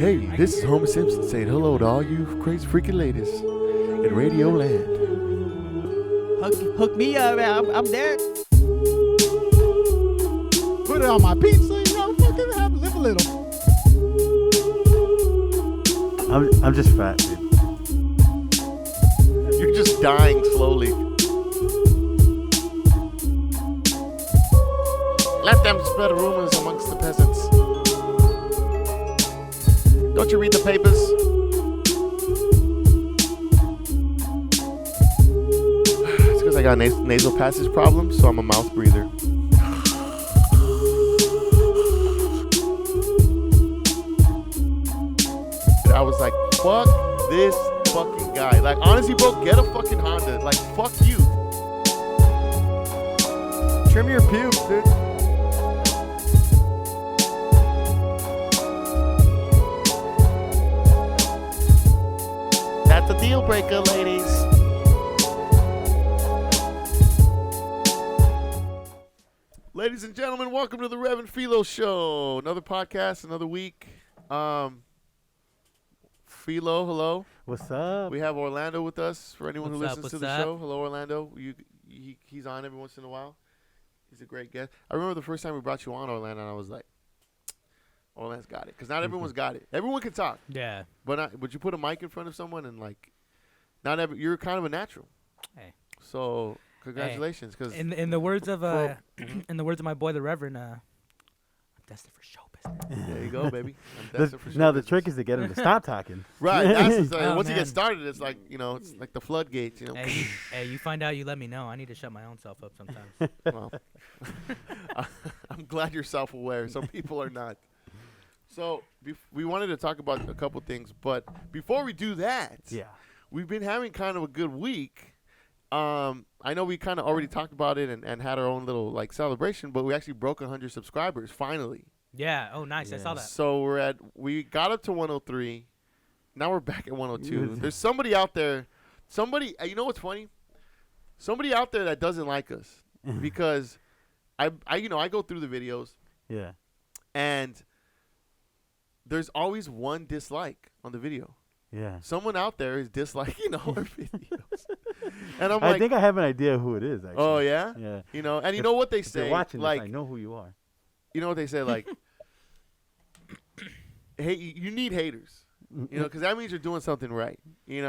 Hey, this is Homer Simpson saying hello to all you crazy freaking ladies in Radio Land. Hook me up, man. I'm there. Put it on my pizza, you know, fucking have live a little. I'm just fat, dude. You're just dying slowly. Let them spread rumors amongst the peasants. Don't you read the papers? It's because I got nasal passage problems, so I'm a mouth breather. I was like, fuck this fucking guy. Like, honestly, bro, get a fucking Honda. Like, fuck you. Trim your pubes, dude. That's a deal breaker, ladies. Ladies and gentlemen, welcome to the Rev and Philo Show. Another podcast, another week. Philo, hello. What's up? We have Orlando with us. For anyone who What's listens up, to the what's show, hello, Orlando. He's on every once in a while. He's a great guest. I remember the first time we brought you on, Orlando, and I was like, Orlando's got it. Because not everyone's got it. Everyone can talk. Yeah. But would you put a mic in front of someone and, like, you're kind of a natural. Hey. So, congratulations. Cause in the words of in the words of my boy the Reverend, I'm destined for show business. There you go, baby. I'm destined for show Now the business. trick is to get him to stop talking. Right. That's the thing. Oh, Once you man. get started, it's like, it's like the floodgates, Hey, you find out, you let me know. I need to shut my own self up sometimes. Well, I'm glad you're self-aware. Some people are not. So we wanted to talk about a couple things, but before we do that, Yeah. we've been having kind of a good week. I know we kind of already talked about it and had our own little like celebration, but we actually broke 100 subscribers finally. Yeah. Oh, nice. I Yeah. saw that. So we got up to 103. Now we're back at 102. There's somebody out there. You know what's funny? Somebody out there that doesn't like us because I go through the videos Yeah. and there's always one dislike on the video. Yeah. Someone out there is disliking all our videos. And I'm I like, think I have an idea who it is, actually. oh, yeah? Yeah. And you know what they If they're say? watching like, this, I know who you are. you know what they say? Like, hey, you need haters. Because that means you're doing something right. Hey,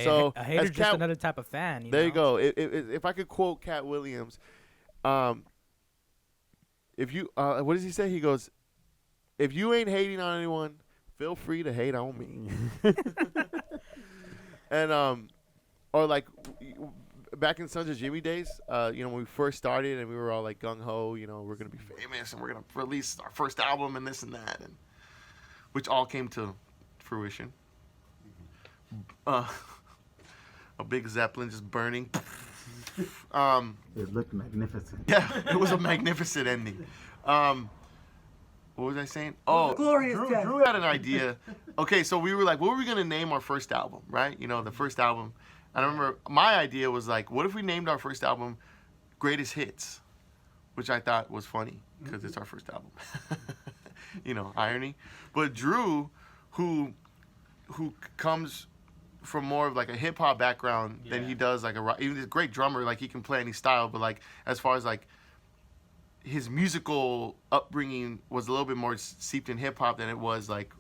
So a hater's as just another type of fan. There you go. If I could quote Cat Williams, if you what does he say? He goes, if you ain't hating on anyone, feel free to hate on me. And or like back in Sons of Jimmy days, when we first started and we were all like gung ho, we're gonna be famous and we're gonna release our first album and this and that, and which all came to fruition. A big Zeppelin just burning. It looked magnificent. Yeah, it was a magnificent ending. What was I saying? Oh, Drew had an idea. Okay, so we were like, what were we going to name our first album, right? The first album. And I remember my idea was like, what if we named our first album Greatest Hits? Which I thought was funny because it's our first album. Irony. But Drew, who comes from more of like a hip hop background than he does like even he's a great drummer, like he can play any style, but like as far as like his musical upbringing was a little bit more seeped in hip hop than it was like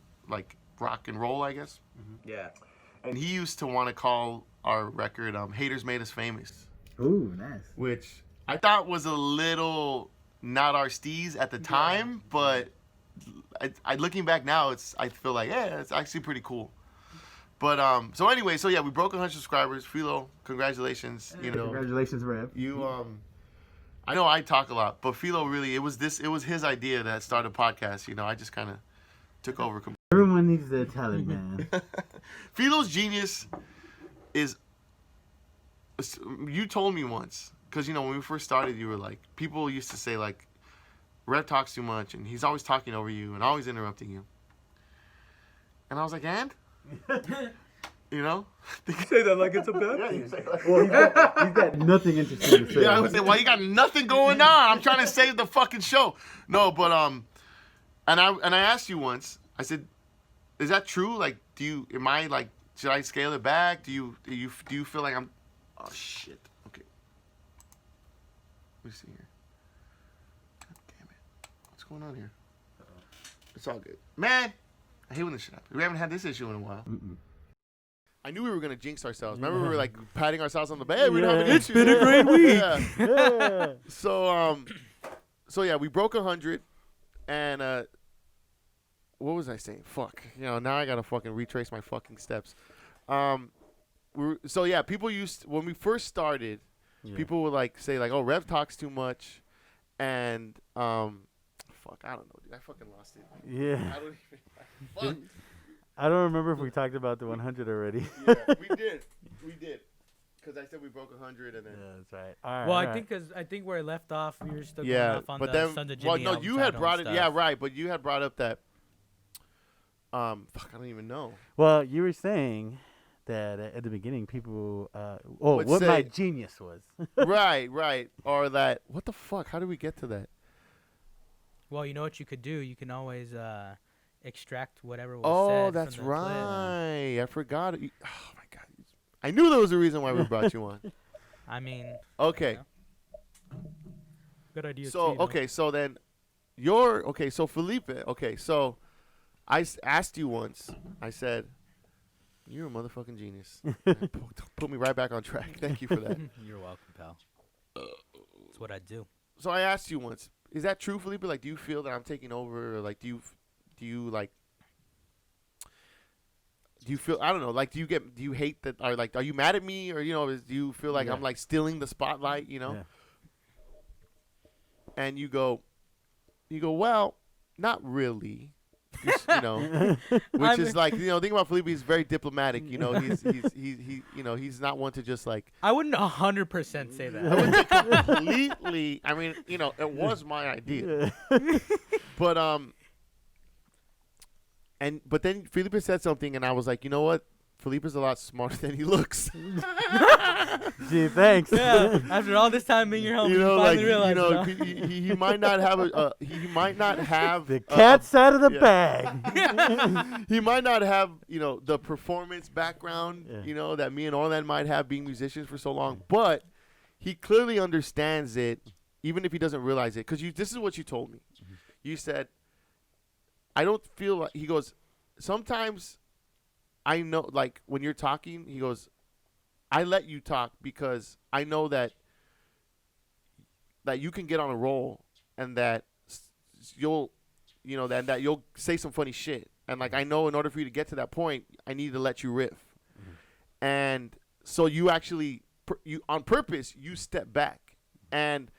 rock and roll, I guess. Mm-hmm. Yeah. And he used to want to call our record "Haters Made Us Famous," Ooh, nice. which I thought was a little not our steez at the time, but I looking back now, I feel like it's actually pretty cool. But so anyway, we broke 100 subscribers. Philo, congratulations. Congratulations, Rev. You I know I talk a lot, but Philo really it was his idea that started a podcast. I just kind of took over. Everyone needs their talent, man. Philo's genius is. You told me once, because when we first started, you were like, people used to say like, Rev talks too much, and he's always talking over you and always interrupting you. And I was like, and? You say that like it's a bad thing. Well, he's got nothing interesting to say. Yeah, I would say, well, you got nothing going on. I'm trying to save the fucking show. No, but and I asked you once. I said, is that true? Like, am I like, should I scale it back? Do you feel like I'm? Oh shit. Okay. Let me see here. God damn it. What's going on here? It's all good, man. I hate when this shit happens. We haven't had this issue in a while. I knew we were gonna jinx ourselves. Remember, we were like patting ourselves on the back. Hey, we don't have an issue. It's been a great week. Yeah. So yeah, we broke 100, and what was I saying? Fuck. Now I gotta fucking retrace my fucking steps. So yeah, people when we first started, people would like say like, oh, Rev talks too much, and fuck, I don't know, dude. I fucking lost it. Yeah. I don't even. Fuck. I don't remember if we talked about the 100 already. Yeah, we did. Because I said we broke 100 and then. Yeah, that's right. All right. Well, all I right. think I think where I left off, we were still going Yeah, off on but the then, Sons of well, Jimmy no, album you had title brought it. and Yeah, stuff. right. But you had brought up that. Fuck, I don't even know. Well, you were saying that at the beginning, people. Would what say- my genius was. Right. Or that. What the fuck? How did we get to that? Well, you know what you could do? You can always extract whatever was Oh, said that's from the clip. right. I forgot. Oh my god. I knew there was a reason why we brought you on. I mean, Okay. good idea. So okay. So then, So Felipe. Okay. So I asked you once. I said, "You're a motherfucking genius." Put me right back on track. Thank you for that. You're welcome, pal. That's what I do. So I asked you once. Is that true, Felipe? Like, do you feel that I'm taking over, or like, do you feel? I don't know. Like, do you hate that? Or like, are you mad at me, or do you feel like I'm like stealing the spotlight? Yeah. And you go, well, not really. Just, which is like, think about Felipe. He's very diplomatic. He's not one to just like. I wouldn't 100% say that. I wouldn't say completely. I mean, it was my idea, but but then Felipe said something, and I was like, you know what? Felipe's a lot smarter than he looks. Gee, thanks. Yeah, after all this time being your home, you finally realized. He might not have he might not have The cat's out of the bag. he might not have the performance background that me and Orlan might have, being musicians for so long, but he clearly understands it, even if he doesn't realize it. Because this is what you told me. You said, I don't feel like, he goes, sometimes I know, like, when you're talking, he goes, I let you talk because I know that you can get on a roll, and that you'll, that you'll say some funny shit. And, like, I know in order for you to get to that point, I need to let you riff. And so you actually, on purpose, you step back. And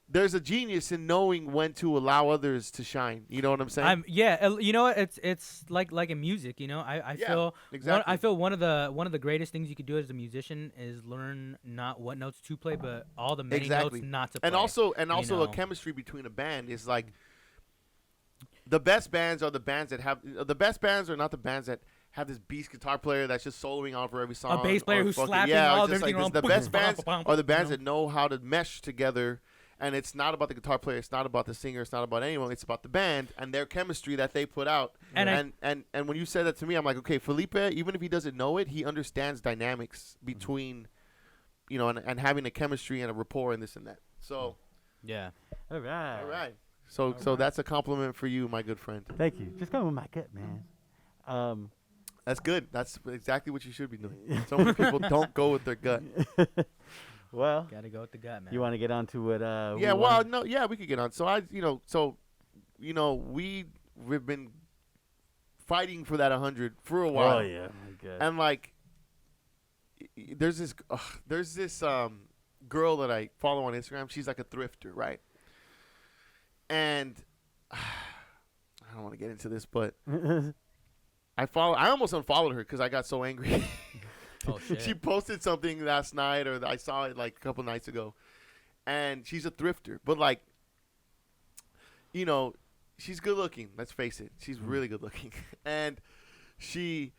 there's a genius in knowing when to allow others to shine. You know what I'm saying? You know what? It's like in music. I feel exactly. I feel one of the greatest things you could do as a musician is learn not what notes to play, but all the many notes not to play. And also a chemistry between a band is like, the best bands are the bands that have the best bands are not the bands that have this beast guitar player that's just soloing on for every song. A bass player who's slapping all of everything wrong. The best bands are the bands that know how to mesh together. And it's not about the guitar player. It's not about the singer. It's not about anyone. It's about the band and their chemistry that they put out. And when you said that to me, I'm like, okay, Felipe, even if he doesn't know it, he understands dynamics between, and having a chemistry and a rapport and this and that. So, yeah. All right. So that's a compliment for you, my good friend. Thank you. Just going with my gut, man. That's good. That's exactly what you should be doing. So many people don't go with their gut. Well, gotta go with the gut, man. You want to get on to what? We could get on. So we've been fighting for that 100 for a while. Oh yeah, and like, there's this girl that I follow on Instagram. She's like a thrifter, right? And I don't want to get into this, but I almost unfollowed her because I got so angry. Oh, shit. She posted something last night, or I saw it like a couple nights ago, and she's a thrifter, but like, she's good looking. Let's face it, she's really good looking, and she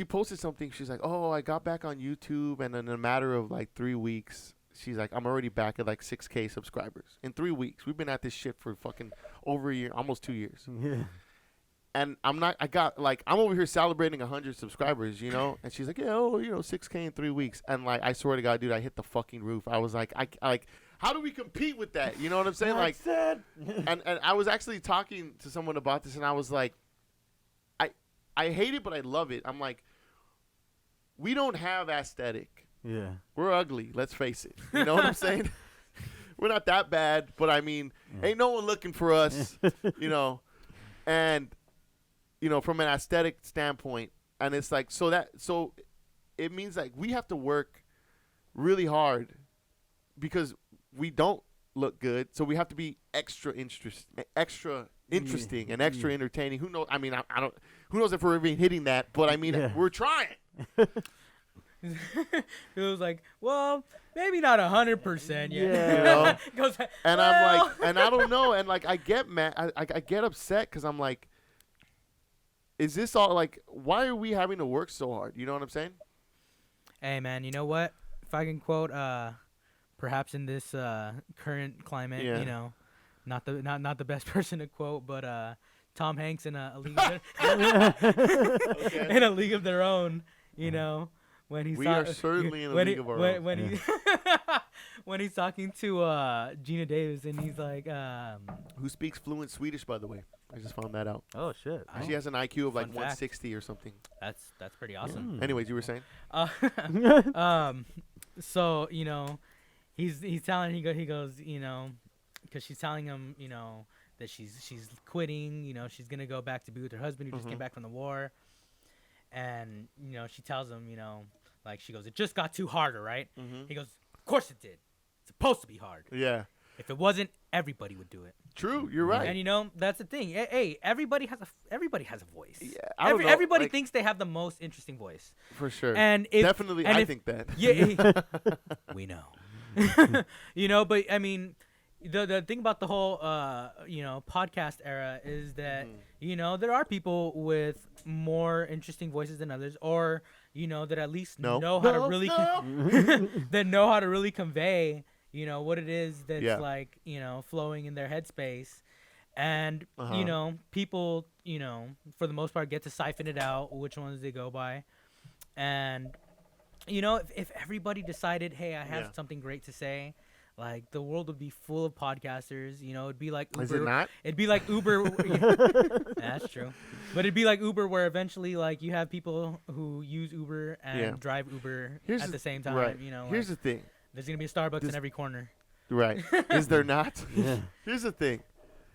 posted something. She's like, "Oh, I got back on YouTube, and in a matter of like 3 weeks, she's like, I'm already back at like 6K subscribers in 3 weeks. We've been at this shit for fucking over a year, almost 2 years." Yeah. And I'm over here celebrating 100 subscribers, you know? And she's like, yeah, 6K in 3 weeks. And like, I swear to God, dude, I hit the fucking roof. I was like, how do we compete with that? You know what I'm saying? Like, and I was actually talking to someone about this, and I was like, I hate it, but I love it. I'm like, we don't have aesthetic. Yeah. We're ugly. Let's face it. You know what I'm saying? We're not that bad, but I mean, ain't no one looking for us, you know? And, you know, from an aesthetic standpoint, and it's like, so it means like we have to work really hard because we don't look good. So we have to be extra interesting and extra entertaining. Who knows? I mean, I don't, who knows if we're even hitting that, but I mean, we're trying. It was like, well, maybe not 100% yet. Yeah. You know? Goes, and I'm like, and I don't know. And like, I get mad. I get upset because I'm like, is this all like, why are we having to work so hard? You know what I'm saying? Hey, man, you know what? If I can quote, perhaps in this current climate, you know, not the best person to quote, but Tom Hanks in a league in a league of their own, you know, when he's we are certainly in a league of our own. When he's talking to Gina Davis, and he's like, who speaks fluent Swedish, by the way. I just found that out. Oh shit! She has an IQ of like Fun 160 or something. That's pretty awesome. Anyways, you were saying? So you know, he's telling he goes, you know, because she's telling him, you know, that she's quitting, you know, she's gonna go back to be with her husband who just came back from the war, and you know, she tells him, you know, like she goes, it just got too harder, right? He goes, of course it did. It's supposed to be hard. Yeah. If it wasn't, everybody would do it. True, you're right. And you know, that's the thing. Hey, everybody has a voice. Yeah, I don't know, everybody like, thinks they have the most interesting voice. For sure. And definitely, I think that. Yeah, we know. You know, but I mean, the thing about the whole you know, podcast era is that you know, there are people with more interesting voices than others, or you know, that at least know how to really that know how to really convey, you know, what it is that's like, you know, flowing in their headspace. And, you know, people, you know, for the most part get to siphon it out, which ones they go by. And, you know, if everybody decided, hey, I have something great to say, like, the world would be full of podcasters. You know, it'd be like Uber. Is it not? It'd be like Uber. That's true. But it'd be like Uber, where eventually, like, you have people who use Uber and drive Uber at the same time. Right. You know, Here's the thing. There's going to be a Starbucks in every corner. Right. Is there not? Yeah. Here's the thing.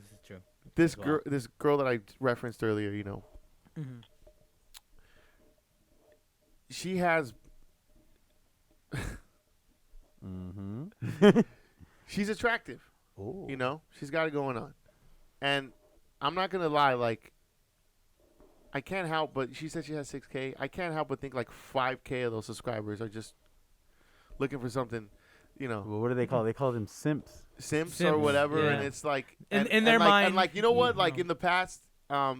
This is true. This girl that I referenced earlier, you know, she has. She's attractive. Ooh. You know, she's got it going on, and I'm not gonna lie, like, I can't help but she said she has 6K. I can't help but think like 5K of those subscribers are just looking for something, you know. Well, what do they call? They call them simps. Simps or whatever, and it's like in their mind, and like, you know what? Like in the past, at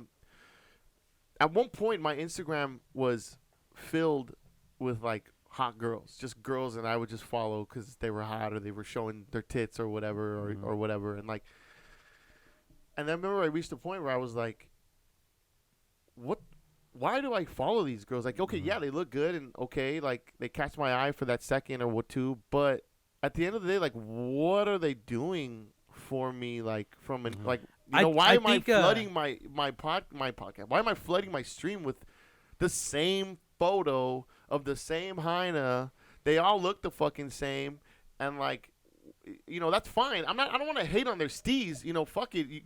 one point my Instagram was filled with like hot girls, just girls that I would just follow because they were hot or they were showing their tits or whatever or whatever, and like, and I remember I reached a point where I was like, what? Why do I follow these girls? Like, okay, yeah, they look good and okay, like they catch my eye for that second or two, but at the end of the day, like, what are they doing for me? Like, from an like, you know, why am I flooding my podcast? Why am I flooding my stream with the same photo of the same hyena? They all look the fucking same, and like, you know, that's fine. I don't want to hate on their steez. You know, fuck it.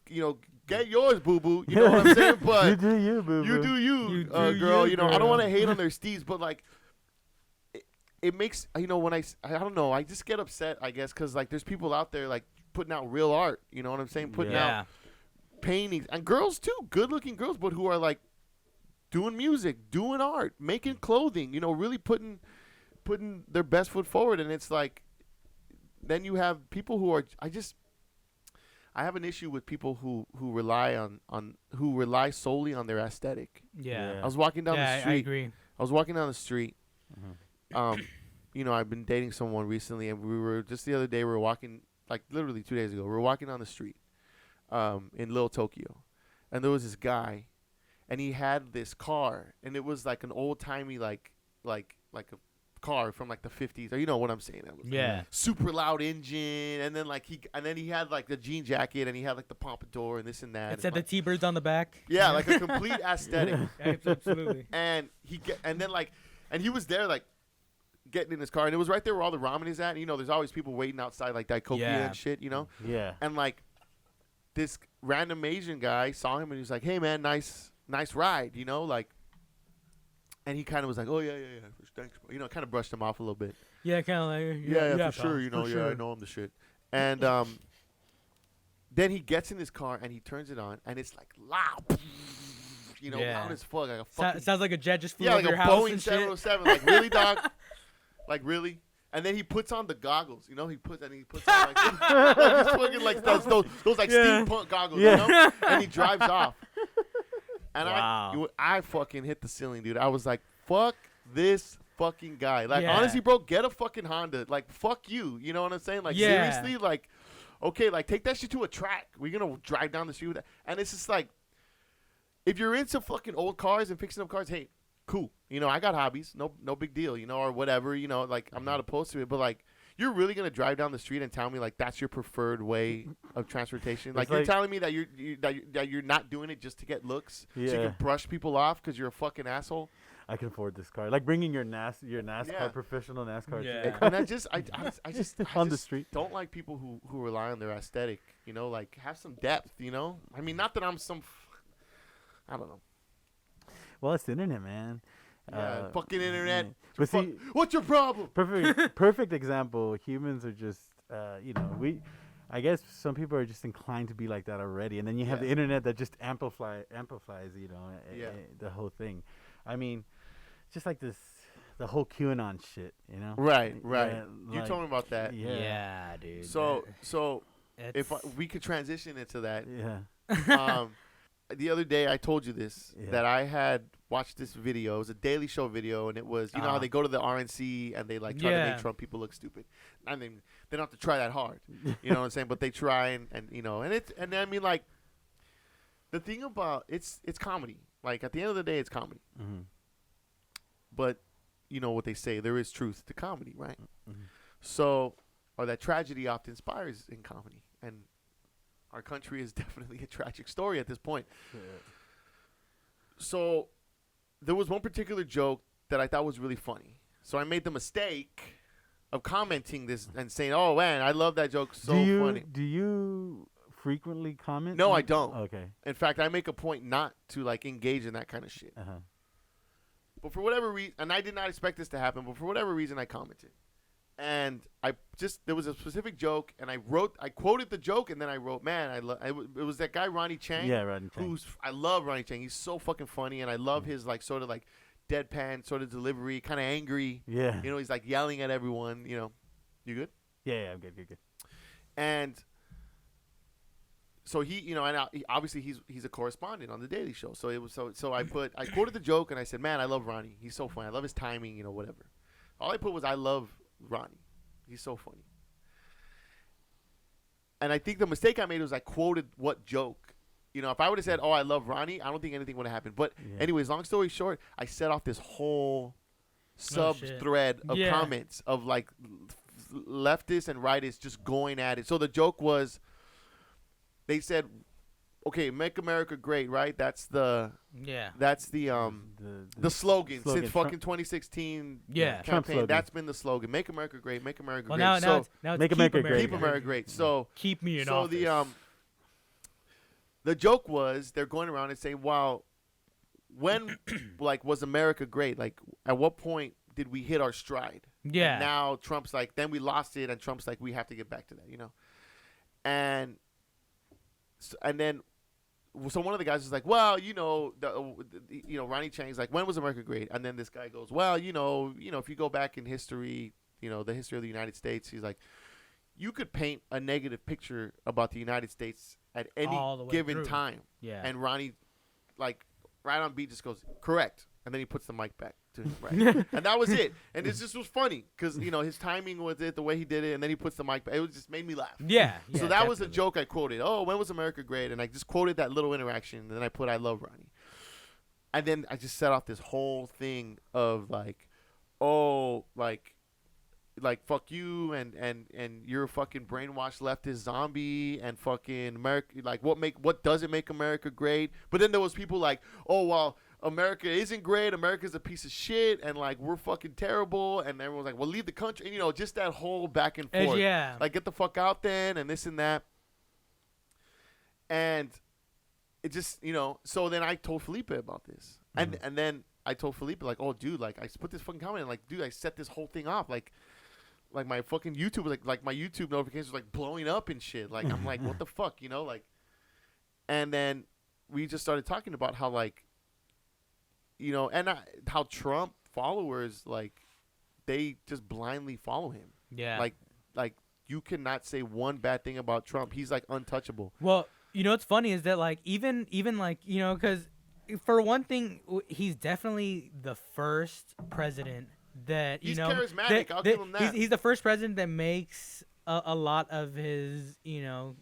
You know, get yours, boo boo. You know what I'm saying? But you do you, boo boo. You do you, girl. You know, I don't want to hate on their steez, but like, it makes, you know, when I don't know, I just get upset, I guess, because like there's people out there like putting out real art. You know what I'm saying? Putting out paintings, and girls too, good-looking girls, but who are like doing music, doing art, making clothing. You know, really putting their best foot forward. And it's like, then you have people who are, I have an issue with people who rely who rely solely on their aesthetic. Yeah. I was walking down the street. I agree. I was walking down the street. You know, I've been dating someone recently, and we were just the other day. We were walking, like literally 2 days ago. We were walking down the street, in Little Tokyo, and there was this guy, and he had this car, and it was like an old timey like a car from like the 50s, or you know what I'm saying? That was Yeah. super loud engine, and then he had like the jean jacket, and he had like the pompadour and this and that. It said the T-birds on the back. Yeah, like a complete aesthetic. Absolutely. And he was there like getting in his car, and it was right there where all the ramen is at. And, you know, there's always people waiting outside like Daikoku and shit, you know. Yeah. And like this random Asian guy saw him, and he was like, "Hey man, nice ride," you know, like. And he kind of was like, "Oh yeah, thanks," you know, kind of brushed him off a little bit. Yeah, kind of like Yeah, for sure, you know, I know I'm the shit. And then he gets in his car and he turns it on, and it's like loud, you know, loud as fuck, like a fucking. Sounds like a jet just flew Yeah, over like your a house Boeing and 707. Like really, dog? Like really? And then he puts on the goggles, you know. He puts on like, like he's fucking like those like steampunk goggles, you know. And he drives off. And I fucking hit the ceiling, dude. I was like, fuck this fucking guy. Like, honestly, bro, get a fucking Honda. Like, fuck you. You know what I'm saying? Like, seriously? Like, okay, like, take that shit to a track. We're going to drive down the street with that. And it's just like, if you're into fucking old cars and fixing up cars, hey, cool. You know, I got hobbies. No big deal, you know, or whatever. You know, like, I'm not opposed to it. But, like, you're really going to drive down the street and tell me, like, that's your preferred way of transportation? Like, you're telling me that you're not doing it just to get looks, so you can brush people off because you're a fucking asshole? I can afford this car. Like bringing your NASCAR professional NASCAR. Yeah. And I just on the street. Don't like people who rely on their aesthetic, you know, like have some depth, you know? I mean, not that I'm some, I don't know. Well, it's the internet, man. Yeah, fucking internet. But see, what's your problem? Perfect example. Humans are just, you know, I guess some people are just inclined to be like that already, and then you have the internet that just amplifies, you know, the whole thing. I mean, just like the whole Q Anon shit, you know. Right. Yeah, You told me about that. Yeah, dude. So if we could transition into that. Yeah. The other day I told you this, that I had watched this video. It was a Daily Show video, and it was, you know how they go to the RNC and they like try to make Trump people look stupid. I mean, they don't have to try that hard, you know what I'm saying? But they try, and you know, and I mean, like, the thing about it's comedy. Like, at the end of the day, it's comedy. Mm-hmm. But you know what they say, there is truth to comedy, right? Mm-hmm. So, or that tragedy often inspires in comedy, and our country is definitely a tragic story at this point. Yeah. So there was one particular joke that I thought was really funny. So I made the mistake of commenting this and saying, "Oh man, I love that joke, so funny." Do you frequently comment? No, I don't. Okay. In fact, I make a point not to like engage in that kind of shit. Uh-huh. But for whatever reason, and I did not expect this to happen, but for whatever reason, I commented. And there was a specific joke, and I quoted the joke, and then I wrote, man, it was that guy, Ronnie Chang. Yeah, Ronnie Chang. I love Ronnie Chang. He's so fucking funny, and I love his, like, sort of, like, deadpan sort of delivery, kind of angry. Yeah. You know, he's, like, yelling at everyone, you know. You good? Yeah, I'm good. And so he, you know, and obviously he's a correspondent on the Daily Show. So it was I quoted the joke, and I said, man, I love Ronnie. He's so funny. I love his timing, you know, whatever. All I put was, I love Ronnie. He's so funny. And I think the mistake I made was I quoted what joke. You know, if I would have said, "Oh, I love Ronnie," I don't think anything would have happened. But anyways, long story short, I set off this whole sub-thread of comments of like leftists and rightists just going at it. So the joke was, they said, "Okay, make America great," right? That's the slogan since fucking 2016 campaign. That's been the slogan. Make America great. Make America great. Now it's make America great. Keep America great. So keep me in office. So the joke was they're going around and saying, "Wow, when like was America great? Like at what point did we hit our stride?" Yeah. And now Trump's like, then we lost it, and Trump's like, we have to get back to that, you know. And then. So one of the guys was like, well, you know, Ronnie Chang's like, when was America great? And then this guy goes, well, you know, if you go back in history, you know, the history of the United States, he's like, you could paint a negative picture about the United States at any given time. Yeah. And Ronnie, like, right on beat just goes, correct. And then he puts the mic back to him, right? And that was it. And it just was funny because, you know, his timing with it, the way he did it, and then he puts the mic back. It was just made me laugh. Yeah. So that was a joke I quoted. Oh, when was America great? And I just quoted that little interaction, and then I put I love Ronnie. And then I just set off this whole thing of like, oh, like fuck you and you're a fucking brainwashed leftist zombie and fucking America, like what doesn't make America great? But then there was people like, oh well, America isn't great, America's a piece of shit, and like we're fucking terrible, and everyone's like, well, leave the country, and you know, just that whole back and forth. Yeah. Like get the fuck out then and this and that. And it just, you know, so then I told Felipe about this. And then I told Felipe, like, oh, dude, like, I put this fucking comment, and, like, dude, I set this whole thing off. Like my fucking YouTube, like my YouTube notifications were, like, blowing up and shit. Like, I'm like, what the fuck, you know? Like, and then we just started talking about how, like, you know, and how Trump followers, like, they just blindly follow him. Yeah. Like, you cannot say one bad thing about Trump. He's, like, untouchable. Well, you know what's funny is that, like, even like, you know, because for one thing, he's definitely the first president that, you he's know. charismatic. I'll give him that. He's the first president that makes a lot of his, you know,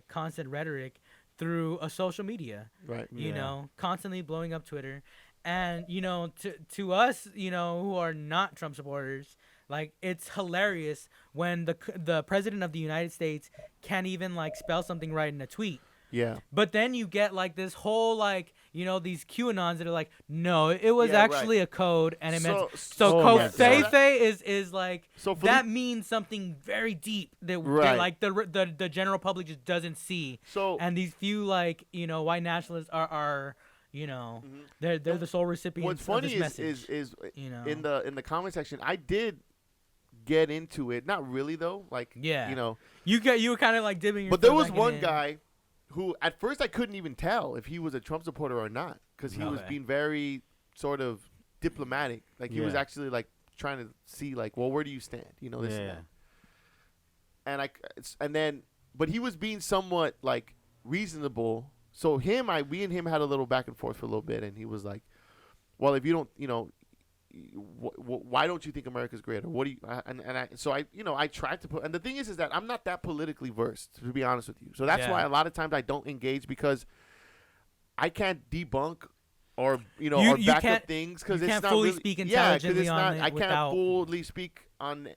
constant rhetoric through a social media. Right. You know, constantly blowing up Twitter. And, you know, to us, you know, who are not Trump supporters, like, it's hilarious when the president of the United States can't even, like, spell something right in a tweet. Yeah. But then you get, like, this whole, like, you know, these Q Anons that are like, no, it was actually a code, and it meant so Covfefe is like, so that means something very deep that like the general public just doesn't see. So, and these few, like, you know, white nationalists are you know, they're the sole recipients of this message. What's funny is you know, in the comment section, I did get into it. Not really though. Like, you know, you were kind of like dipping your But there was one guy who at first I couldn't even tell if he was a Trump supporter or not, because he was being very sort of diplomatic. Like he was actually like trying to see like, well, where do you stand? You know, this and that. And but he was being somewhat like reasonable. So we and him had a little back and forth for a little bit, and he was like, well, if you don't, you know, why don't you think America's great? Or what do you? So I tried to put, and the thing is that I'm not that politically versed, to be honest with you. So that's why a lot of times I don't engage, because I can't debunk or or back up things, because it's not fully really, speak intelligently on it. I without... can't fully speak on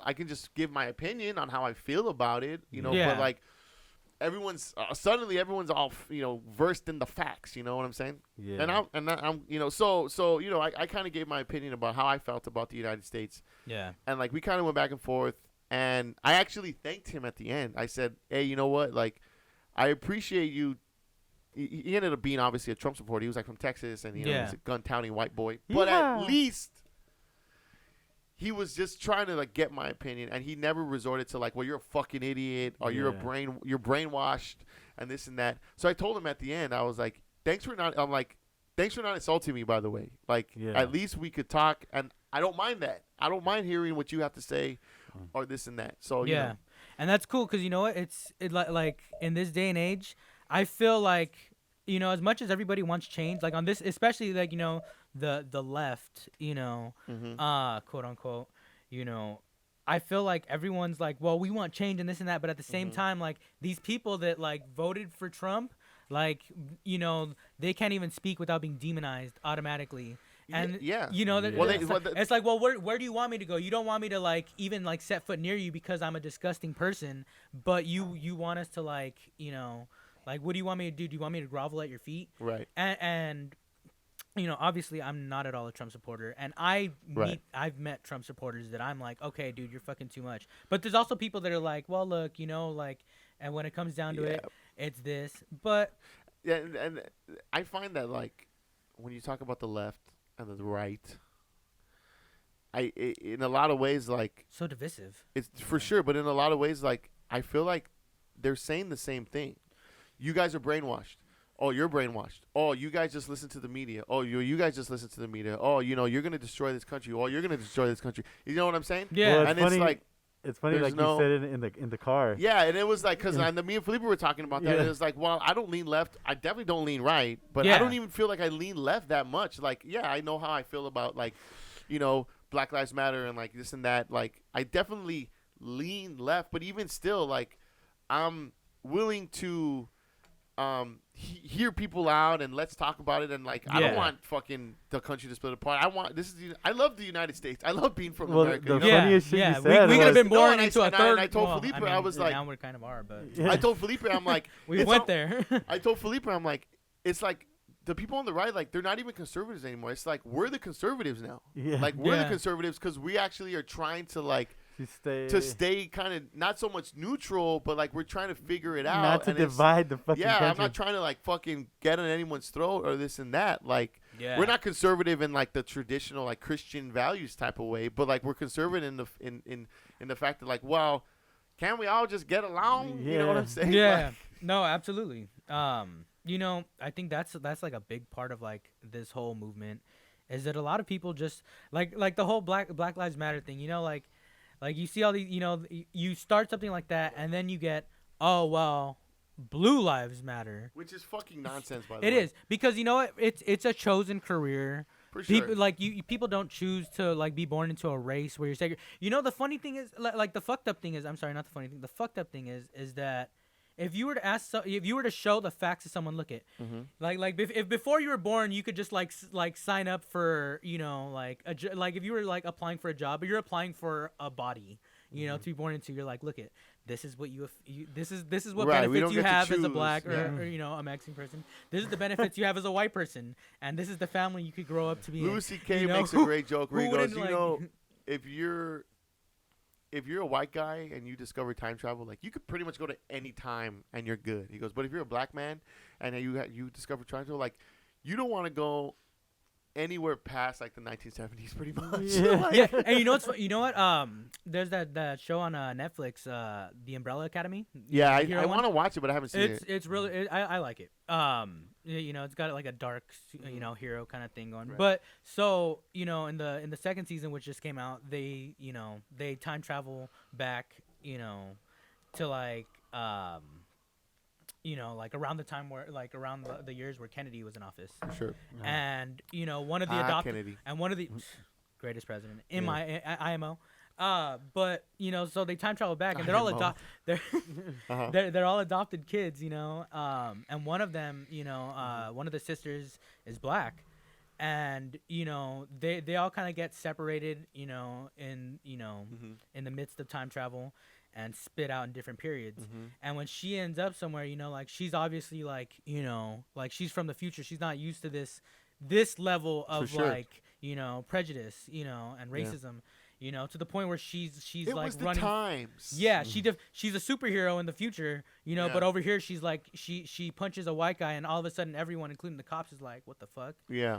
I can just give my opinion on how I feel about it, but like. Everyone's all versed in the facts. You know what I'm saying? Yeah. And I'm so I kind of gave my opinion about how I felt about the United States. Yeah. And like we kind of went back and forth, and I actually thanked him at the end. I said, hey, you know what? Like, I appreciate you. He ended up being obviously a Trump supporter. He was like from Texas, and he's a gun-towning white boy. But at least he was just trying to like get my opinion, and he never resorted to like, well, you're a fucking idiot, or you're brainwashed, and this and that. So I told him at the end, I was like, thanks for not insulting me, by the way. Like, at least we could talk, and I don't mind that. I don't mind hearing what you have to say, or this and that. So you know. And that's cool, because you know what? It's like in this day and age, I feel like, as much as everybody wants change, like on this, especially like, the left, quote unquote, I feel like everyone's like, well, we want change and this and that, but at the same time, like these people that like voted for Trump, like, they can't even speak without being demonized automatically. And it's like, well, where do you want me to go? You don't want me to like even like set foot near you because I'm a disgusting person, but you want us to like, like, what do you want me to do? Do you want me to grovel at your feet? Right. And obviously I'm not at all a Trump supporter, and I've met Trump supporters that I'm like, okay, dude, you're fucking too much. But there's also people that are like, well, look, like, and when it comes down to it, it's this. But and I find that like when you talk about the left and the right, in a lot of ways, like, so divisive. It's for sure, but in a lot of ways, like, I feel like they're saying the same thing. You guys are brainwashed. Oh, you're brainwashed. Oh, you guys just listen to the media. Oh, you guys just listen to the media. Oh, you're going to destroy this country. Oh, you're going to destroy this country. You know what I'm saying? Yeah. And it's like, It's funny, There's like no- you said it in the car. Yeah, and it was like, because me and Felipe were talking about that. Yeah. And it was like, well, I don't lean left. I definitely don't lean right. But Yeah. I don't even feel like I lean left that much. Like, yeah, I know how I feel about, like, Black Lives Matter and, like, this and that. Like, I definitely lean left. But even still, like, I'm willing to hear people out and let's talk about it. And, like, I don't Yeah. want fucking the country to split apart. I love the United States. I love being from Well, America. the you know? Yeah, funniest shit yeah. you said We could have was- been born into a and third. I told well, Felipe, I, mean, I was like, now we kind of are, but Yeah. I told Felipe, I'm like, we it's went all- there. I told Felipe, I'm like, it's like the people on the right, like, they're not even conservatives anymore. It's like we're the conservatives now. Yeah. Like, we're the Yeah. conservatives because we actually are trying to, like, to stay kind of not so much neutral, but, like, we're trying to figure it out. not to and it's- divide the fucking Yeah, I'm country. not trying to, like, fucking get on anyone's throat or this and that. Like, Yeah. we're not conservative in, like, the traditional, like, Christian values type of way, but, like, we're conservative in the fact that, like, well, can we all just get along? You know what I'm Yeah. saying? Yeah. Like, No, absolutely. I think that's like a big part of like this whole movement is that a lot of people just like the whole Black Lives Matter thing, like you see all these, you start something like that and then you get, oh, well, Blue Lives Matter. which is fucking nonsense, by the It way. is because you know what? It's a chosen career. For sure. People like people don't choose to like be born into a race where you're saying, the funny thing is like the fucked up thing is, I'm sorry, not the funny thing. The fucked up thing is that if you were to if you were to show the facts to someone, look at if before you were born you could just like sign up for like if you were like applying for a job, but you're applying for a body to be born into, you're like, look at this is what this is what Right, we benefits don't you get to have as a choose, black yeah. or a Mexican person. This is the benefits you have as a white person, and this is the family you could grow up to be. Louis in. C.K. You know, makes a who- great joke where he who goes, wouldn't, like- if you're a white guy and you discover time travel, like, you could pretty much go to any time and you're good. He goes, but if you're a black man and you discover time travel, like, you don't want to go anywhere past like the 1970s, pretty much. Yeah. Like- Yeah, and you know what? There's that show on Netflix, The Umbrella Academy. yeah, I Hero one? want to watch it, but I haven't seen it. It's really I like it. It's got like a dark hero kind of thing going. Right. But so in the second season, which just came out, they time travel back to like like around the time where like around the years where Kennedy was in office, For sure. and one of the adopted Kennedy. and one of the greatest president in Yeah. my IMO. But so they time travel back and they're all IMO. Uh-huh. they're all adopted kids, and one of them, one of the sisters is black, and they all kind of get separated, in in the midst of time travel and spit out in different periods. And when she ends up somewhere, like she's obviously like, like she's from the future. She's not used to this level of sure. like, prejudice, and racism, to the point where she's It like was the running. times. Yeah, she's a superhero in the future, Yeah. but over here she's like she punches a white guy and all of a sudden everyone, including the cops, is like, what the fuck? Yeah.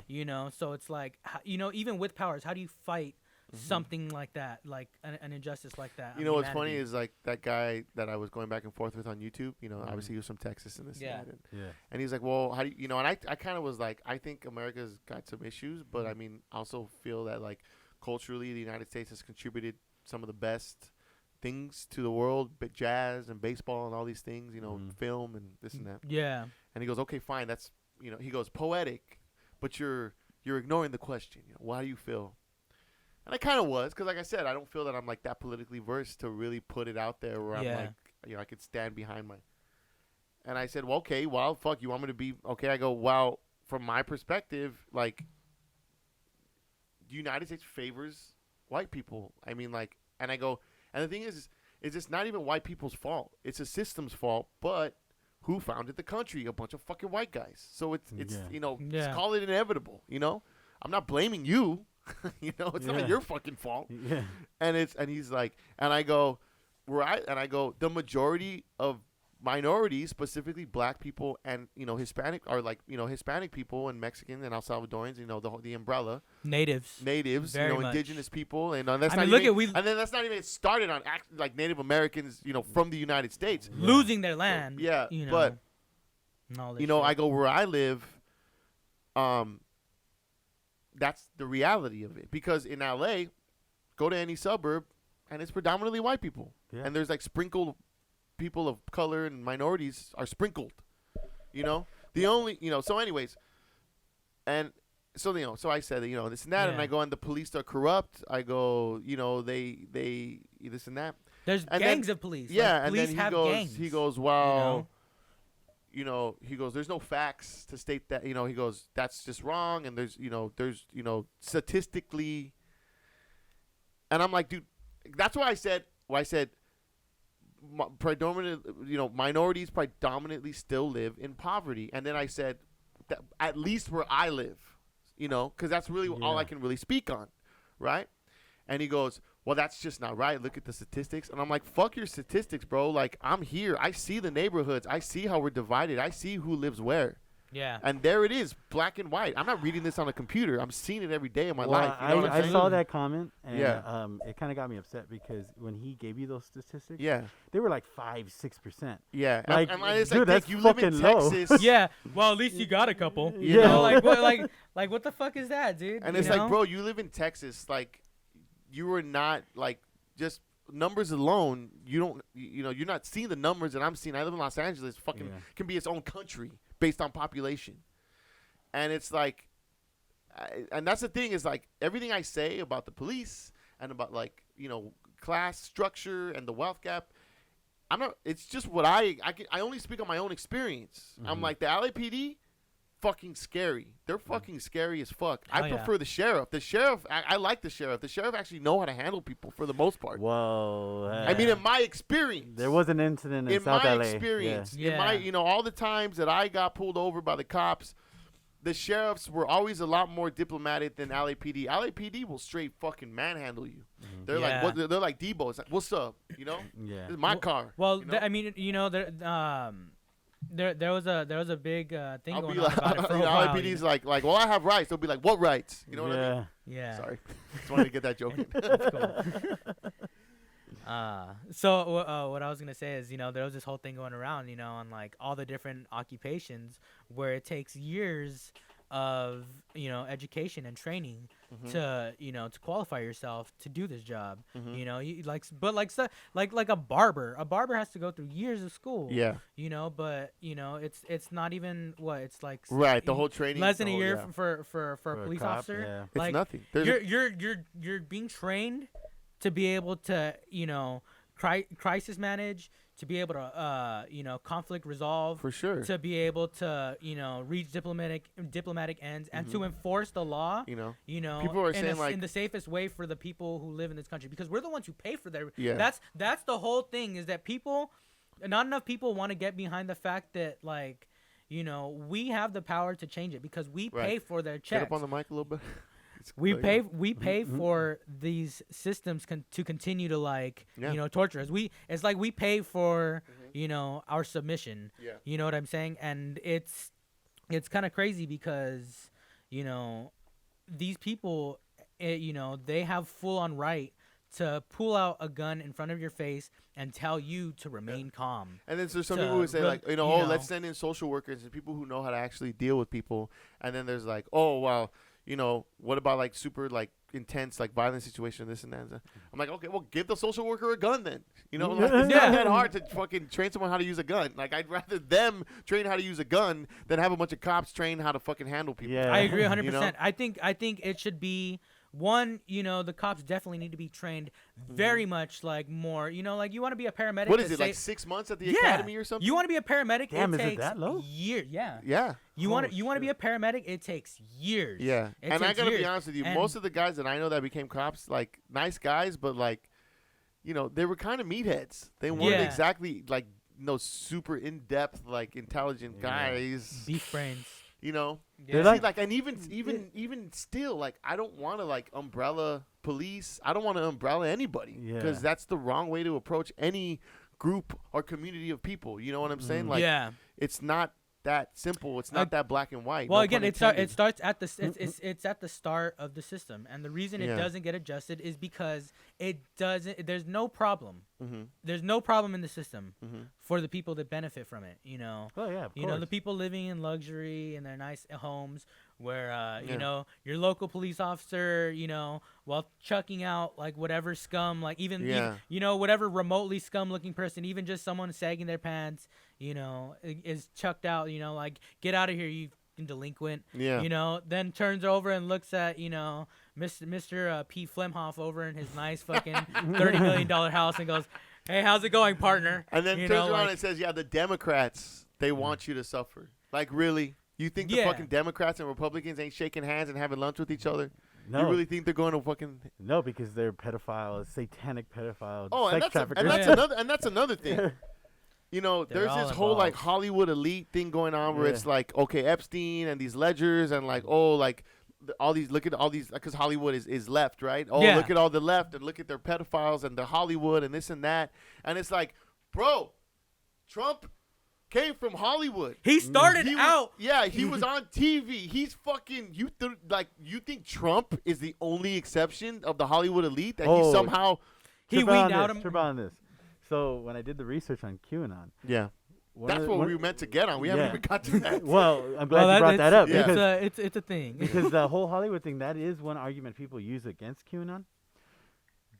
So it's like, even with powers, how do you fight something like that, like an injustice like that? You know what's funny is like that guy that I was going back and forth with on YouTube. Obviously he was from Texas and this Yeah. and that. Yeah. And he's like, well, how do you, and I kind of was like, I think America's got some issues, but I mean, I also feel that like culturally the United States has contributed some of the best things to the world, jazz and baseball and all these things, film and this and that. Yeah. And he goes, okay, fine. That's, he goes, poetic, but you're ignoring the question. Why do you feel? And I kind of was, because like I said, I don't feel that I'm like that politically versed to really put it out there where Yeah. I'm like, I could stand behind my. And I said, well, okay, well, fuck, you want me to be okay? I go, well, from my perspective, like, the United States favors white people. I mean, like, and I go, and the thing is it's not even white people's fault. It's a system's fault, but who founded the country? A bunch of fucking white guys. So it's Yeah. just Yeah. call it inevitable, I'm not blaming you. It's Yeah. not your fucking fault. Yeah. And he's like, and I go, the majority of minorities, specifically black people and Hispanic, are like Hispanic people and Mexican and El Salvadorians, the umbrella Natives. natives, Very indigenous much. people, and that's I not mean, look even, at we- and then that's not even started on like Native Americans, from the United States. Losing their land. Yeah, but I go where I live, that's the reality of it, because in LA, go to any suburb, and it's predominantly white people. Yeah. And there's like sprinkled people of color and minorities are sprinkled. You know, the only, you know, so anyways, and so, you know, so I said, you know, this and that, and I go, and the police are corrupt. I go, you know, they this and that. There's And gangs then- of police. Yeah, Like, and police then have gangs. he goes, well, you know, he goes, there's no facts to state that, you know, he goes, that's just wrong, and there's, you know, statistically, and I'm like, dude, that's why I said, predominant, you know, minorities predominantly still live in poverty, and then I said, that at least where I live, you know, because that's really all I can really speak on, right? And he goes, well, that's just not right. Look at the statistics. And I'm like, fuck your statistics, bro. Like, I'm here. I see the neighborhoods. I see how we're divided. I see who lives where. Yeah. And there it is, black and white. I'm not reading this on a computer. I'm seeing it every day of my life. You know what I'm I saying? saw that comment, and Yeah. it kind of got me upset because when he gave you those statistics, Yeah. they were like 5-6%. Yeah. Like, and it's dude, like, that's Dick, you live in fucking low. Texas. Yeah. Well, at least you got a couple. You You know? know, like what the fuck is that, dude? And You it's know? like, bro, you live in Texas. Like, you are not, like, just numbers alone. You don't, you know, you're not seeing the numbers that I'm seeing. I live in Los Angeles. Fucking can be its own country based on population. And it's like, and that's the thing is like everything I say about the police and about like, you know, class structure and the wealth gap, I'm not, it's just what I only speak on my own experience. I'm like, the LAPD, fucking scary. They're fucking scary as fuck. I prefer the sheriff. The sheriff, I like the sheriff. The sheriff actually know how to handle people for the most part. Whoa. I mean, in my experience. There was an incident in South my LA. experience, Yeah. in my, you know, all the times that I got pulled over by the cops, the sheriffs were always a lot more diplomatic than LAPD. LAPD will straight fucking manhandle you. They're Yeah. like, what? They're like Debo. It's like, what's up? You know, Yeah. this is my car. Well, you know? I mean, you know, there was a big thing I'll going be on like, about it for a you know, while. LAPD's like, well, I have rights. They'll be like, what rights? You know what I mean? Yeah. Sorry, just wanted to get that joke in. That's cool. So what I was gonna say is, you know, there was this whole thing going around, you know, on like all the different occupations where it takes years of, you know, education and training to, you know, to qualify yourself to do this job. You know, you like a barber has to go through years of school. Yeah. You know, but you know, it's not even what it's like. Right, the whole training. Less than the a whole- year yeah. for a police cop, officer. yeah. It's Like, nothing. There's you're being trained to be able to, you know, crisis manage, to be able to you know, conflict resolve, For sure. to be able to, you know, reach diplomatic ends and to enforce the law, You know, people are in saying, like- in the safest way for the people who live in this country, because we're the ones who pay for their. Yeah. That's the whole thing, is that not enough people want to get behind the fact that, like, you know, we have the power to change it because we Right. pay for their get checks. up on the mic a little bit. We There pay you go. we pay for these systems to continue to, like, Yeah. you know, torture us. It's like we pay for you know, our submission. Yeah. You know what I'm saying? And it's kind of crazy because, you know, these people, you know, they have full on right to pull out a gun in front of your face and tell you to remain calm. And then there's some to people who say, re- like, you know, you oh, let's know. send in social workers and people who know how to actually deal with people. And then there's like, oh, well, you know, what about like super like intense like violent situation, this and that. I'm like, okay, well, give the social worker a gun then. You know, like, it's not that hard to fucking train someone how to use a gun. Like, I'd rather them train how to use a gun than have a bunch of cops train how to fucking handle people. Yeah. I agree 100%. You know? I think it should be one, you know, the cops definitely need to be trained very much, like, more, you know, like, you want to be a paramedic. What is to it, like say- 6 months at the Yeah. academy or something? You want to be a paramedic, Damn, it is it takes that low? years. Yeah. Yeah. You want to be a paramedic, it takes years. Yeah. It And I takes got to be years. honest with you, And- most of the guys that I know that became cops, like, nice guys, but, like, you know, they were kind of meatheads. They weren't Yeah. exactly, like, no super in-depth, like, intelligent guys. beef brains. You know? Yeah. See, like, and even still, like, I don't want to, like, umbrella police. I don't want to umbrella anybody. Because Yeah. that's the wrong way to approach any group or community of people. You know what I'm saying? Like, yeah. it's not that simple. It's not that black and white. Well, no again, pun it starts intended. at the it's at the start of the system, and the reason it doesn't get adjusted is because it doesn't. There's no problem. There's no problem in the system for the people that benefit from it. You know. Oh yeah, of you course. know, the people living in luxury in their nice homes, where you know, your local police officer, you know, while chucking out like whatever scum, like even you know, whatever remotely scum-looking person, even just someone sagging their pants, you know, is chucked out. You know, like, get out of here, you delinquent. Yeah. You know, then turns over and looks at, you know, Mr. P. Flemhoff over in his nice fucking $30 million house and goes, "Hey, how's it going, partner?" And then you turns know, around like, and says, "Yeah, the Democrats, they want you to suffer." Like, really? You think the fucking Democrats and Republicans ain't shaking hands and having lunch with each other? No. You really think they're going to fucking? No, because they're pedophiles, satanic pedophiles, Oh, sex and traffickers. that's another thing. You know, They're there's all this whole like involved. Hollywood elite thing going on where it's like, okay, Epstein and these ledgers and like, oh, like all these, look at all these, because Hollywood is left, right? Oh, Yeah. look at all the left and look at their pedophiles and the Hollywood and this and that. And it's like, bro, Trump came from Hollywood. he started out. He was on TV. He's fucking, you think Trump is the only exception of the Hollywood elite that he somehow. He Trip weaned on out this, him. trip on this. So when I did the research on QAnon, Yeah. That's what we were meant to get on. We haven't even got to that. Well, I'm glad you brought that up because It's a thing. because the whole Hollywood thing, that is one argument people use against QAnon.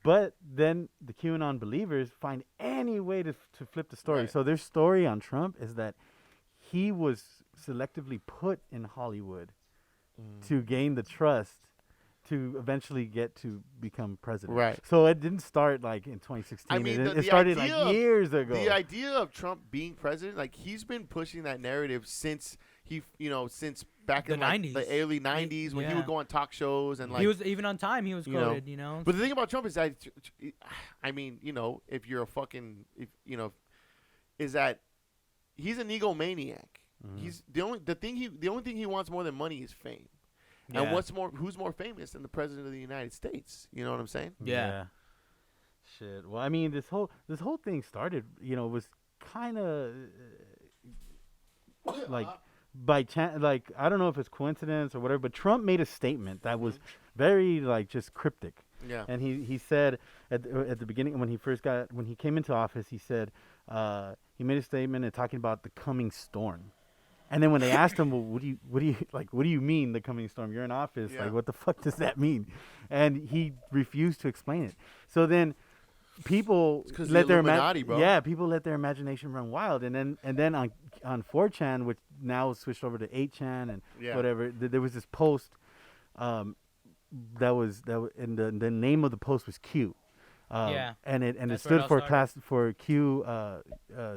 But then the QAnon believers find any way to flip the story. Right. So their story on Trump is that he was selectively put in Hollywood to gain the trust to eventually get to become president. Right. So it didn't start like in 2016. I mean, it started like years ago. The idea of Trump being president, like he's been pushing that narrative since since back The in like 90s. the early 90s when he would go on talk shows and like he was even on time. He was you know. quoted. You know. But the thing about Trump is that, I mean, you know, if you're a fucking, is that he's an egomaniac. He's the only thing he wants more than money is fame. And who's more famous than the president of the United States? You know what I'm saying? Yeah. Shit. Well, I mean, this whole thing started, was kind of like by chance. Like, I don't know if it's coincidence or whatever, but Trump made a statement that was very like just cryptic. Yeah. And he said at the beginning when he came into office, he said he made a statement talking about the coming storm. And then when they asked him, well, what do you mean the coming storm? You're in office. Yeah. Like, what the fuck does that mean? And he refused to explain it. So then people let their people let their imagination run wild. And then on 4chan, which now switched over to 8chan and whatever, there was this post and the name of the post was Q. And it stood for Q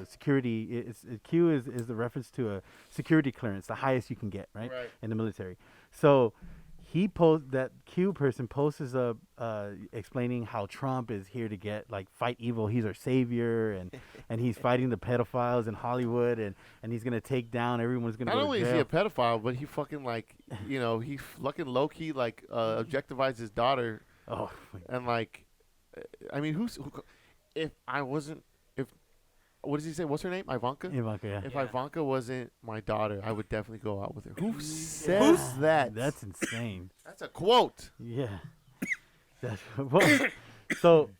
security. Q is the reference to a security clearance, the highest you can get, right? In the military. So that Q person posts up explaining how Trump is here to fight evil. He's our savior, and he's fighting the pedophiles in Hollywood, and he's gonna take down everyone's gonna. Not go only to is jail. he a pedophile, but he fucking he fucking low key objectifies his daughter. Oh, and I mean, what does he say? What's her name? Ivanka? Ivanka, yeah. If Ivanka wasn't my daughter, I would definitely go out with her. Who says that? That's insane. That's a quote. Yeah. So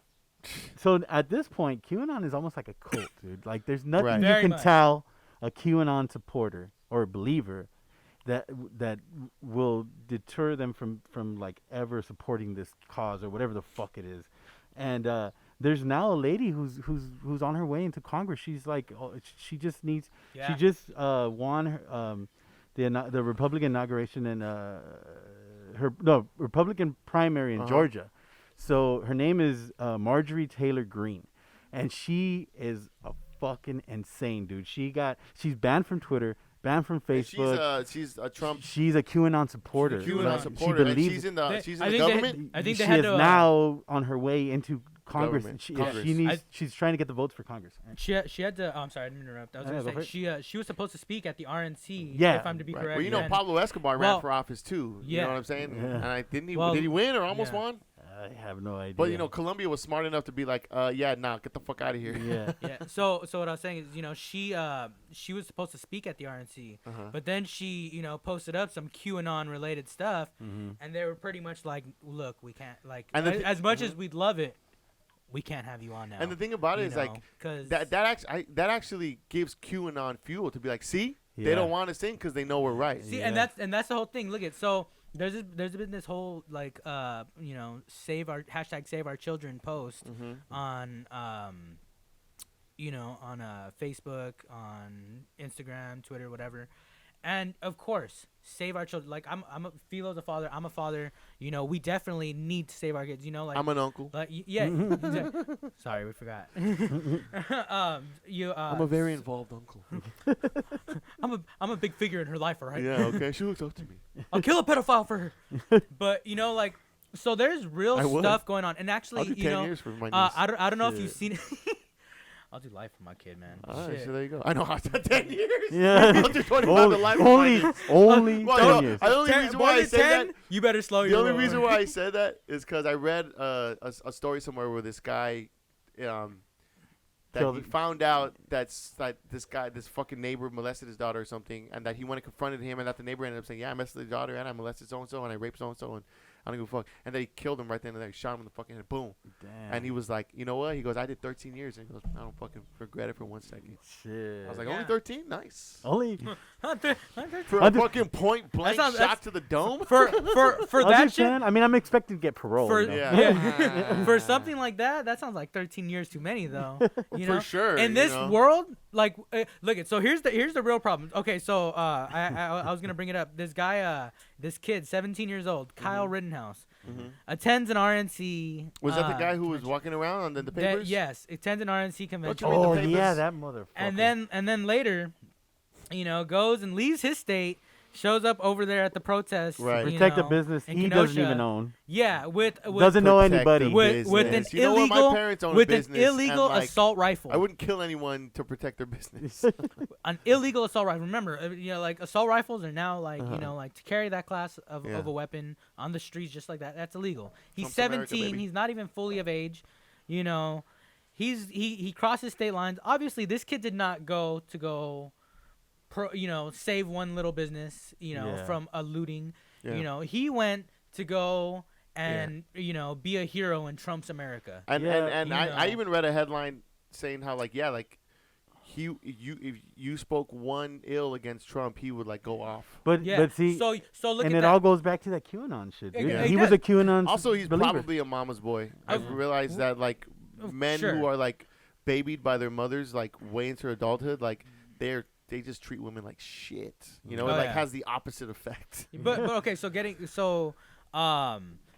at this point, QAnon is almost like a cult, dude. Like, there's nothing you Very can much. tell a QAnon supporter or a believer that will deter them from like ever supporting this cause or whatever the fuck it is. And there's now a lady who's on her way into Congress. She's like, she just won the Republican inauguration in Republican primary in Georgia. So her name is Marjorie Taylor Greene, and she is a fucking insane dude. She's banned from Twitter, banned from Facebook. She's a Trump. She's a QAnon supporter. She's a QAnon Like, supporter. She And believes she's in the I think government. I think she they had is to. now on her way into Congress. Government. She's trying to get the votes for Congress. She had to. I'm sorry, I didn't interrupt. I was Yeah, go gonna for say she was supposed to speak at the RNC. Yeah. If I'm to be Right. correct. Well, you know, and- Pablo Escobar ran for office too. You yeah. know what I'm saying? Yeah. And did he Well, win or almost yeah. won? I have no idea. But, you know, Colombia was smart enough to be like, yeah, nah, get the fuck out of here. Yeah. Yeah. So what I was saying is, you know, she was supposed to speak at the RNC, but then she, you know, posted up some QAnon related stuff, and they were pretty much like, look, we can't, like, And as much as we'd love it, we can't have you on now. And the thing about it you is, know, like, 'cause that actually gives QAnon fuel to be like, see, they don't want to sing because they know we're right. See, and that's the whole thing. Look at so there's been this whole like you know save our children post on you know on Facebook, on Instagram, Twitter, whatever. And of course, save our children. Like I'm a Philo's a father. I'm a father. You know, we definitely need to save our kids. You know, like I'm an uncle. Like yeah. Sorry, we forgot. I'm a very involved uncle. I'm a big figure in her life, all right? Yeah, okay. She looks up to me. I'll kill a pedophile for her. But you know, like, so there's real stuff going on, and actually, I'll do 10 you know, years for my niece. I don't know if you've seen it. I'll do life for my kid, man. All right, Shit. so there you go. I know. I said 10 years. Yeah. I'll do 25 to life. Only Well, 10 no, years. the only reason why I said that. You better slow The your only roll. reason why I said that is because I read a story somewhere where this guy, that he found out that this fucking neighbor molested his daughter or something, and that he went and confronted him, and that the neighbor ended up saying, yeah, I molested the daughter, and I molested so and so, and I raped so and so, and I don't give a fuck. And then he killed him right then and there. He shot him in the fucking head. Boom. Damn. And he was like, you know what? He goes, I did 13 years. And he goes, I don't fucking regret it for 1 second. Shit. I was like, Yeah. only 13? Nice. Only For a fucking point blank shot to the dome? for that shit. I mean, I'm expecting to get parole. For you know? Yeah. for something like that sounds like 13 years too many, though. You know? For sure. In this world, like, look at so here's the real problem. Okay, so I was gonna bring it up. This guy, this kid, 17 years old, Kyle Rittenhouse, attends an RNC. Was that the guy who was walking around on the papers? Yes, attends an RNC convention. read the Oh papers? yeah, that motherfucker. And then later, you know, goes and leaves his state, shows up over there at the protest. Right. you protect a know, business in he doesn't Kenosha. even own. Yeah, with Doesn't know anybody. with an You know what? My illegal parents own a with an business, and, illegal like, assault rifle. I wouldn't kill anyone to protect their business. An illegal assault rifle. Remember, you know, like assault rifles are now like you know, like to carry that class of a weapon on the streets just like that. That's illegal. He's Trump's America, 17. baby. He's not even fully of age. You know, he crosses state lines. Obviously, this kid did not go. You know, save one little business, you know, from a looting. Yeah. You know, he went to go and you know be a hero in Trump's America. And you I know. even read a headline saying how like like if you spoke one ill against Trump, he would like go off. But see, so look and at it that. all goes back to that QAnon shit. Dude. Yeah. He was a QAnon. Also, he's believer. probably a mama's boy. I've realized that like men sure. who are like babied by their mothers like way into adulthood, like they just treat women like shit. You know, it like has the opposite effect. But okay, so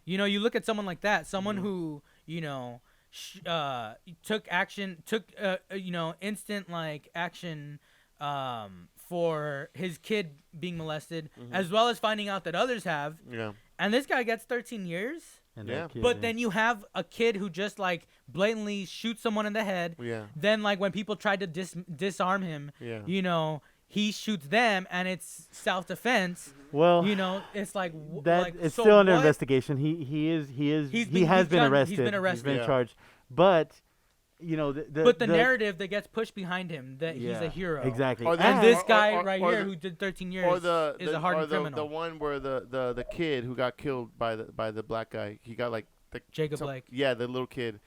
you know, you look at someone like that, someone who you know took you know instant like action for his kid being molested, as well as finding out that others have. Yeah. And this guy gets 13 years. And Yeah. that kid, But then you have a kid who just like blatantly shoots someone in the head. Yeah. Then like when people tried to disarm him, you know, he shoots them and it's self-defense. Well, you know, it's like that like, it's so still under what? investigation. He has been arrested. He's been arrested. He's been Yeah. charged. But you know, but the narrative that gets pushed behind him that he's a hero. Exactly. Or the- And this or- guy or- right or here the- who did 13 years Or is a hardened criminal. the one where the kid who got killed by the black guy, he got like Jacob Blake. Yeah, the little kid,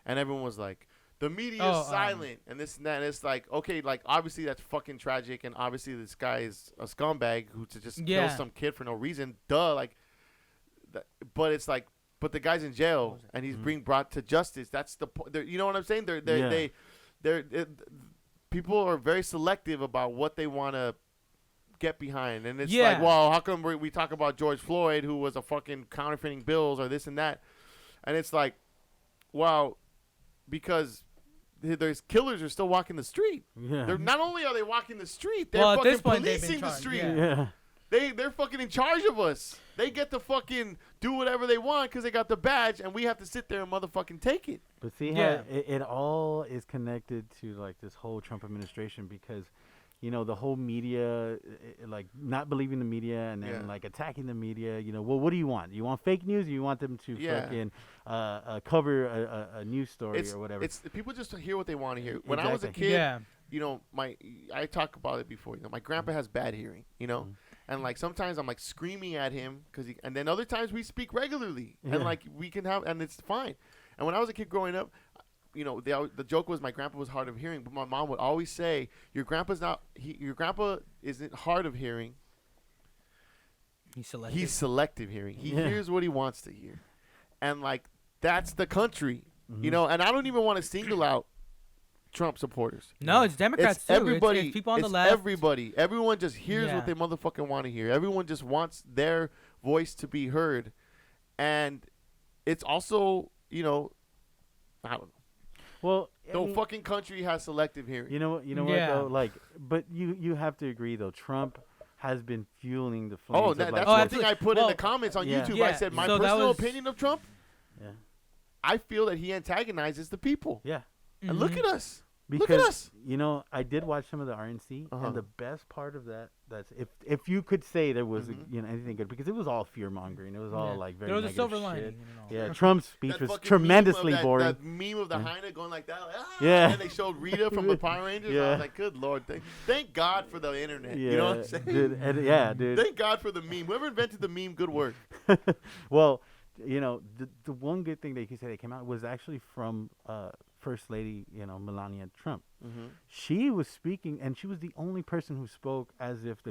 and everyone was like, the media is silent and this and that. And it's like, okay, like obviously that's fucking tragic, and obviously this guy is a scumbag who to just kill some kid for no reason. Duh, like, but it's like, but the guy's in jail and he's being brought to justice. That's the you know what I'm saying? They're people are very selective about what they want to get behind, and it's like, well, how come we talk about George Floyd, who was a fucking counterfeiting bills or this and that, and it's like, wow, because there's killers are still walking the street. Yeah. They're not only are they walking the street, they're Well, at fucking this point, they've been policing the charged, street. yeah. They're fucking in charge of us. They get to fucking do whatever they want because they got the badge, and we have to sit there and motherfucking take it. But see how it all is connected to like this whole Trump administration, because the whole media, like not believing the media and then like attacking the media. Well, what do you want? You want fake news, or you want them to fucking cover a news story or whatever? It's people just hear what they want to hear. When I was a kid, I talk about it before. My grandpa has bad hearing. And like sometimes I'm like screaming at him and then other times we speak regularly and like we can have and it's fine. And when I was a kid growing up, the joke was my grandpa was hard of hearing, but my mom would always say, your grandpa isn't hard of hearing. He's selective hearing. He hears what he wants to hear. And like, that's the country, and I don't even want to single out Trump supporters. No, it's Democrats it's too. Everybody, it's people on the left. Everybody. Everyone just hears what they motherfucking want to hear. Everyone just wants their voice to be heard. And it's also, I don't know. Well, the fucking country has selective hearing. You know what though? Like, but you have to agree though. Trump has been fueling the flames. Oh, that's one thing I put in the comments on YouTube. Yeah. I said my personal opinion of Trump. Yeah. I feel that he antagonizes the people. Yeah. And look at us. Because, look at us. I did watch some of the RNC, and the best part of that's if you could say there was anything good, because it was all fear mongering. It was all like very. There was a silver shit. lining. Yeah, Trump's speech was tremendously boring. That meme of the hyena going like that. Yeah. And they showed Rita from the Power Rangers. I was like, good Lord. Thank God for the internet. Yeah. You know what I'm saying? Dude. Thank God for the meme. Whoever invented the meme, good work. Well, the one good thing that you could say that came out was actually from First Lady, Melania Trump. She was speaking, and she was the only person who spoke as if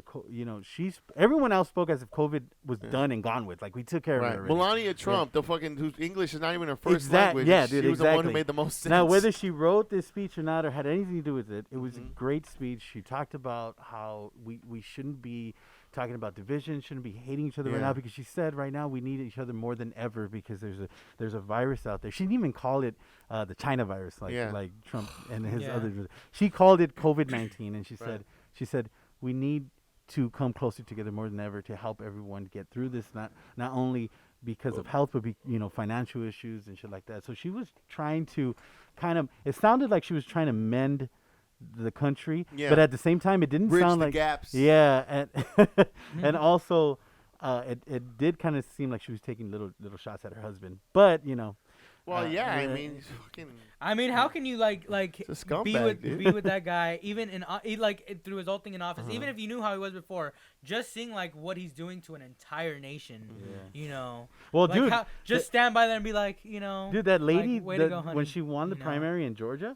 everyone else spoke as if COVID was done and gone with. Like, we took care of it already. Melania Trump, the fucking whose English is not even her first language. Yeah, dude, she was the one who made the most sense. Now, whether she wrote this speech or not, or had anything to do with it, it was a great speech. She talked about how we shouldn't be talking about division, shouldn't be hating each other right now, because she said right now we need each other more than ever because there's a virus out there. She didn't even call it the China virus like Trump and his others. She called it COVID-19, and she said we need to come closer together more than ever to help everyone get through this, not only because of health, but financial issues and shit like that. So she was trying to it sounded like she was trying to mend the country, but at the same time it didn't Bridge sound the like gaps. and and also it did kind of seem like she was taking little shots at her husband, but well, I mean, fucking. I mean, how can you like be with that guy even through his whole thing in office, even if you knew how he was before, just seeing like what he's doing to an entire nation, Well, like, dude, just stand by there and be like, dude, that lady way to go, honey, when she won the primary in Georgia,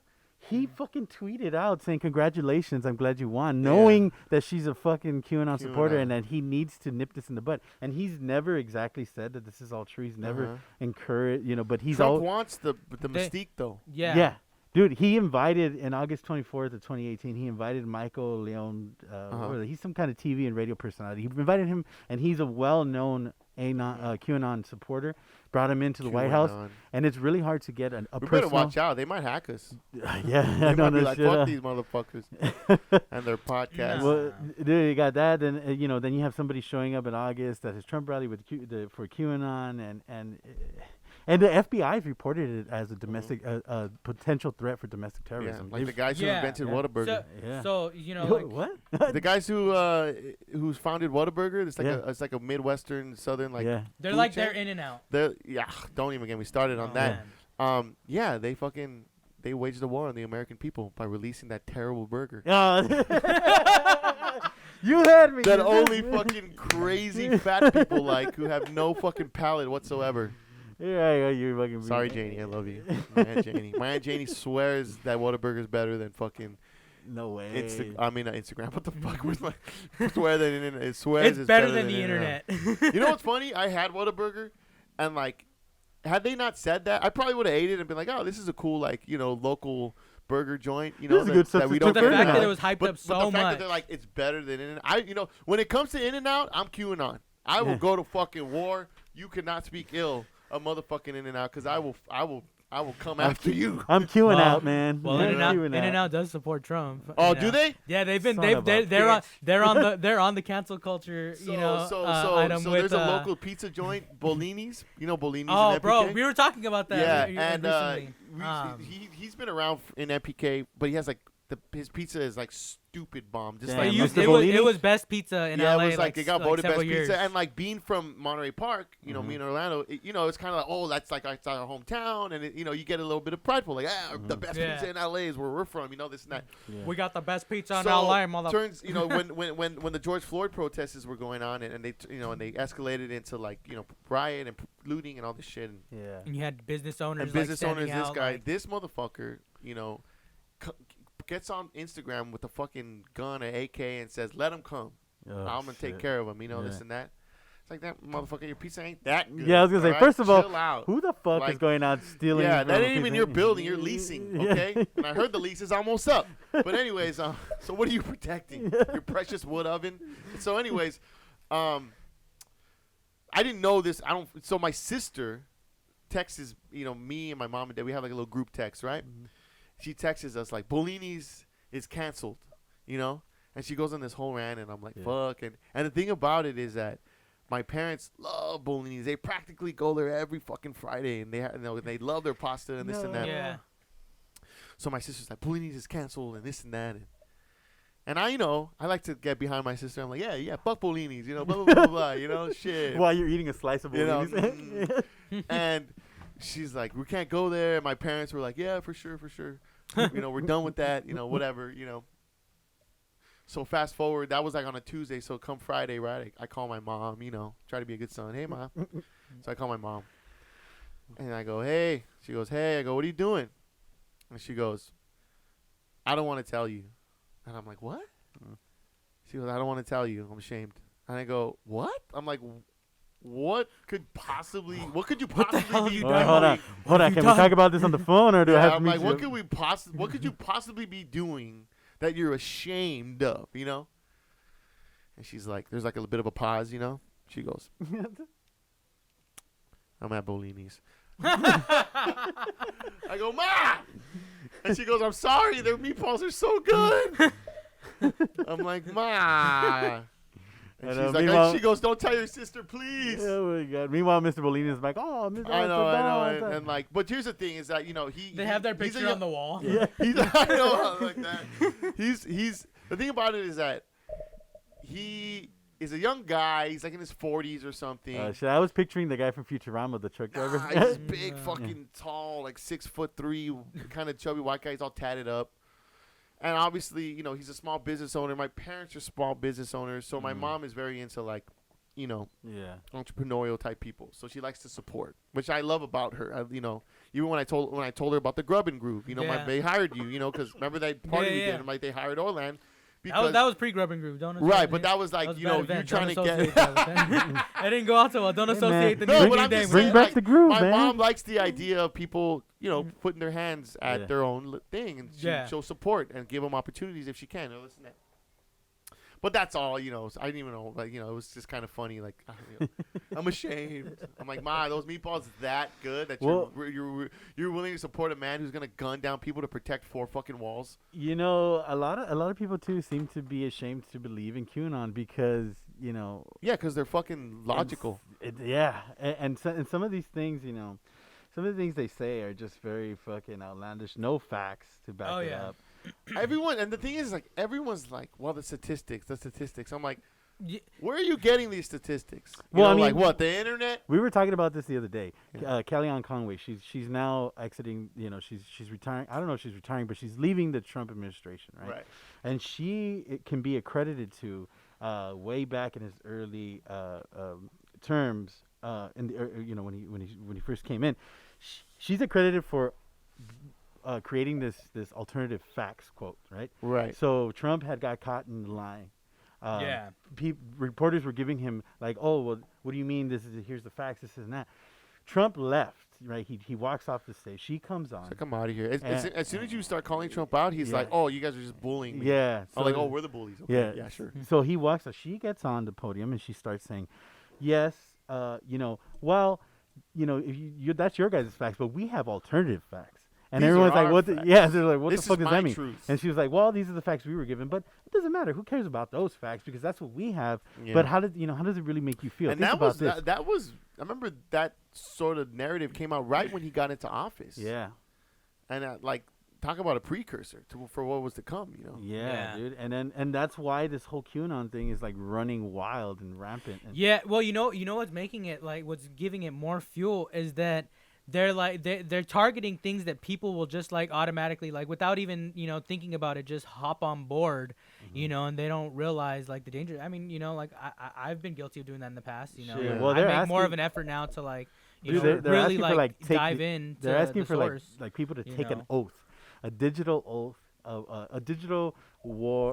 he fucking tweeted out saying, "Congratulations, I'm glad you won," knowing that she's a fucking QAnon supporter and that he needs to nip this in the bud. And he's never exactly said that this is all true. He's never encouraged, but he's Trump wants the mystique though. Yeah. Dude, he invited in August 24th of 2018. He invited Michael Leon. He's some kind of TV and radio personality. He invited him, and he's a well-known QAnon supporter. Brought him into the White House, and it's really hard to get a we personal. better watch out. They might hack us. Yeah, they might be like, fuck these motherfuckers and their podcast. Well, dude, you got that, and then you have somebody showing up in August at his Trump rally for QAnon, and the FBI has reported it as a domestic, potential threat for domestic terrorism. Like the guys who invented Whataburger. So what? The guys who's founded Whataburger. It's like a Midwestern Southern they're like they're In and Out. Don't even get me started on that. Man. They waged a war on the American people by releasing that terrible burger. You had me. That only fucking crazy fat people who have no fucking palate whatsoever. Yeah, you're fucking. Sorry, Janie, I love you, my Aunt Janie. My Aunt Janie swears that Whataburger's better than fucking. No way. Instagram. What the fuck was my? Swear that it swears it's better than the internet. You know what's funny? I had Whataburger, and had they not said that, I probably would have ate it and been like, oh, this is a cool local burger joint. This is a good that we don't. The fact that it was hyped up so much. But the fact that they're like, it's better than In-N-Out. when it comes to In-N-Out, I'm QAnon. I will go to fucking war. You cannot speak ill a motherfucking In-N-Out because I will come after you. I'm queuing out, man. Well, In-N-Out does support Trump. Oh, do they? Yeah, they're on the cancel culture. Item so with, there's a local pizza joint, Bolini's. Bolini's. Oh, in MPK? bro, we were talking about that. Yeah, and recently. he's been around in MPK, but he has his pizza is like stupid bomb. Just Damn, like it was best pizza in yeah, LA. it was like it got voted best years. pizza. And like being from Monterey Park, you know, me in Orlando, it's kind of like, oh, that's like it's our hometown, and you get a little bit of prideful, like the best pizza in LA is where we're from, this and that. Yeah. We got the best pizza in so LA, mother. Turns, when the George Floyd protests were going on, and they and they escalated into like riot and looting and all this shit. And you had business owners. And business owners, this guy, this motherfucker, gets on Instagram with a fucking gun, an AK, and says, "Let him come. I'm gonna take care of him." This and that. It's like, that motherfucker, your pizza ain't that good. Yeah, I was gonna say, first of all, out. who the fuck is going out stealing? Yeah, that ain't even your building. You're leasing, okay? And I heard the lease is almost up. But anyways, so what are you protecting? Your precious wood oven. So anyways, I didn't know this. So my sister texts me and my mom and dad. We have like a little group text, right? Mm-hmm. She texts us like, Bolini's is canceled, and she goes on this whole rant, and I'm like, fuck. And the thing about it is that my parents love Bolini's. They practically go there every fucking Friday, and they love their pasta and this and that. Yeah. So my sister's like, Bolini's is canceled and this and that. And I like to get behind my sister. I'm like, yeah, fuck Bolini's, blah, blah, blah, blah, shit. While you're eating a slice of Bolini's. And she's like, we can't go there. My parents were like, yeah, for sure. We're done with that, whatever, So fast forward, that was like on a Tuesday. So come Friday, right, I call my mom, try to be a good son. Hey, Mom. So I call my mom. And I go, hey. She goes, hey. I go, what are you doing? And she goes, I don't want to tell you. And I'm like, what? She goes, I don't want to tell you. I'm ashamed. And I go, what? I'm like, what could you possibly be doing? Hold on. Can we talk about this on the phone, or do I have to I'm meet like, you? what could you possibly be doing that you're ashamed of, And she's like, there's like a bit of a pause, She goes, I'm at Bolini's. I go, Ma! And she goes, I'm sorry, their meatballs are so good. I'm like, Ma. And she's like, she goes, don't tell your sister, please. Oh my God. Meanwhile, Mr. Bolini is like, oh, Mr. I know. And like, but here's the thing is that, they have their picture on the wall. Yeah. I know, like that. He's the thing about it is that he is a young guy. He's like in his 40s or something. I was picturing the guy from Futurama, the truck driver. He's big, fucking tall, like 6'3", kind of chubby white guy. He's all tatted up. And obviously, he's a small business owner. My parents are small business owners, so my mom is very into like, entrepreneurial type people. So she likes to support, which I love about her. Even when I told her about the Grub and Groove, they hired you, because remember that party we did, and like they hired Orland. That was pre-Grub and Groove. Right, but that was like, you're trying to get. I didn't go out so well. Don't associate the name. But I'm just bring saying, back like, the groove, my man. mom likes the idea of people, putting their hands at their own thing, and she'll support and give them opportunities if she can. Listen, but that's all, I didn't even know, like, it was just kind of funny. Like, I'm ashamed. I'm like, Ma, those meatballs that good that you're willing to support a man who's gonna gun down people to protect 4 fucking walls. A lot of people too seem to be ashamed to believe in QAnon because Yeah, because they're fucking logical. And some of these things, some of the things they say are just very fucking outlandish. No facts to back it up. Everyone, and the thing is, like, everyone's like, well, the statistics. I'm like, where are you getting these statistics? Well, I mean, like what, the internet? We were talking about this the other day. Kellyanne Conway, she's now exiting. She's retiring. I don't know if she's retiring, but she's leaving the Trump administration, right? Right. And it can be accredited to way back in his early terms. In the when he first came in, she's accredited for creating this alternative facts quote, right? Right. So Trump had got caught in lying. Reporters were giving him like, oh, well, what do you mean? Here's the facts. This and that. Trump left. Right. He walks off the stage. She comes on. It's like, I'm out of here. As soon as you start calling Trump out, he's like, oh, you guys are just bullying me. Yeah. So, I'm like, oh, we're the bullies. Okay. Yeah, sure. So he walks up. She gets on the podium and she starts saying, yes, if that's your guys' facts, but we have alternative facts. And These everyone's like, what? They're like, what the fuck does that mean? Truth. And she was like, well, these are the facts we were given, but it doesn't matter. Who cares about those facts? Because that's what we have. Yeah. But how does it really make you feel? And that was, I remember that sort of narrative came out right when he got into office. Yeah. And like talk about a precursor for what was to come. Yeah, dude. And that's why this whole QAnon thing is like running wild and rampant. And yeah. Well, you know what's making it like what's giving it more fuel is that they're targeting things that people will just like automatically like without even thinking about it just hop on board, and they don't realize like the danger. I mean, like I've been guilty of doing that in the past. Sure. Well, I make more of an effort now to like they're really like dive in. They're asking for source, like people to take an oath, a digital oath. A digital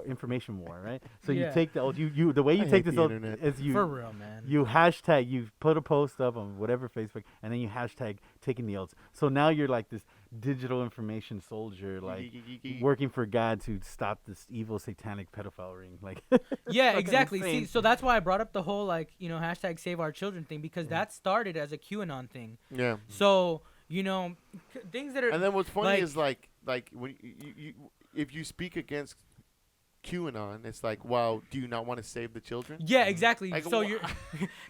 information war, right? So you take the oath. You the way you take this oath is you for real, man. You hashtag. You put a post up on whatever Facebook, and then you hashtag taking the oath. So now you're like this digital information soldier, like working for God to stop this evil satanic pedophile ring. Like yeah, exactly. See, so that's why I brought up the whole like hashtag Save Our Children thing because that started as a QAnon thing. Yeah. So things that are. And then what's funny is like when you if you speak against QAnon, it's like, wow, do you not want to save the children? Yeah, exactly. Like, so you're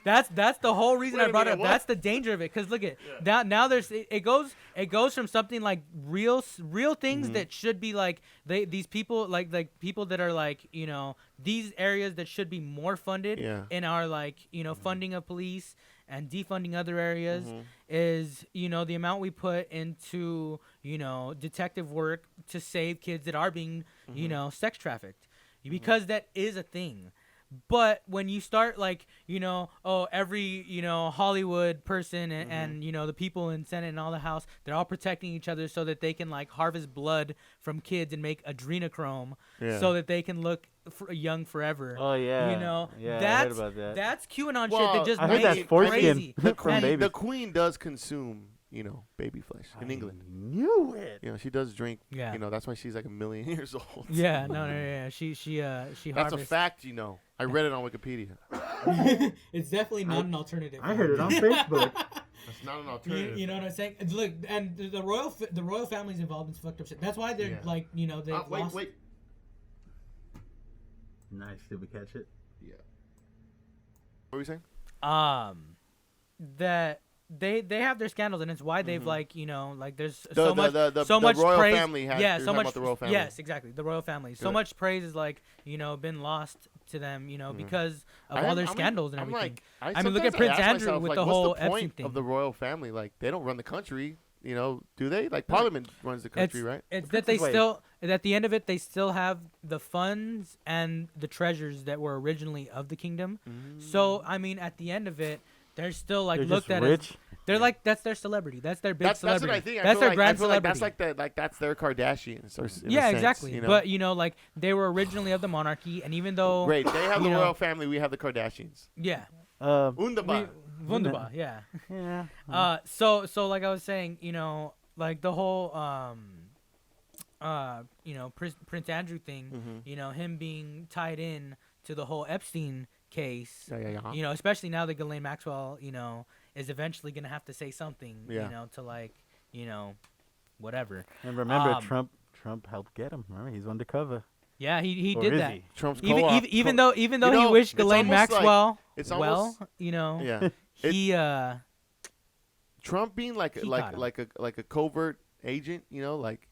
that's the whole reason I brought it up. That's the danger of it, because look at now there's it goes from something like real things that should be like these people like people that are like these areas that should be more funded in our like funding of police and defunding other areas is the amount we put into detective work to save kids that are being sex trafficked, because that is a thing. But when you start like every Hollywood person and the people in Senate and all the House, they're all protecting each other so that they can like harvest blood from kids and make adrenochrome so that they can look young forever. Oh yeah, I heard about that. That's QAnon shit that just I heard makes that's foreskin crazy. from babies. The Queen does consume baby flesh in England. Knew it. She does drink. Yeah. That's why she's like 1,000,000 years old. Yeah, no. She That's harvests. a fact. I read it on Wikipedia. It's definitely not an alternative. I heard it on Facebook. That's not an alternative. You know what I'm saying? Look, and the royal family's involved in some fucked up shit. That's why they're like they lost. Wait. Nice. Did we catch it? Yeah. What were you saying? That they have their scandals, and it's why they've like there's The royal praise. family has, Yeah, so much. about the royal family. Yes, exactly. The royal family. So much praise is like been lost to them, because of all their scandals and everything. I mean, look at Prince Andrew with the whole what's the point Epstein thing of the royal family. Like, they don't run the country. Do they? Like, Parliament runs the country, right? It's that they still, at the end of it, they still have the funds and the treasures that were originally of the kingdom. So, I mean, at the end of it, they're still like They're looked just at rich. As they're like that's their celebrity. That's their big celebrity. That's what I think. That's their grand I feel like celebrity. that's that's their Kardashians. Or in Yeah, a sense, exactly. But like they were originally of the monarchy, and even though great, they have the royal family, we have the Kardashians. Yeah. Wunderbar. Wunderbar. Yeah. Yeah. So like I was saying, like the whole Prince Andrew thing, him being tied in to the whole Epstein case, especially now that Ghislaine Maxwell, is eventually gonna have to say something, to like, whatever. And remember, Trump helped get him. Remember, he's undercover. Yeah, he Or did is that. he? Trump's Even though he wished Ghislaine Maxwell yeah. he Trump being like a covert agent, like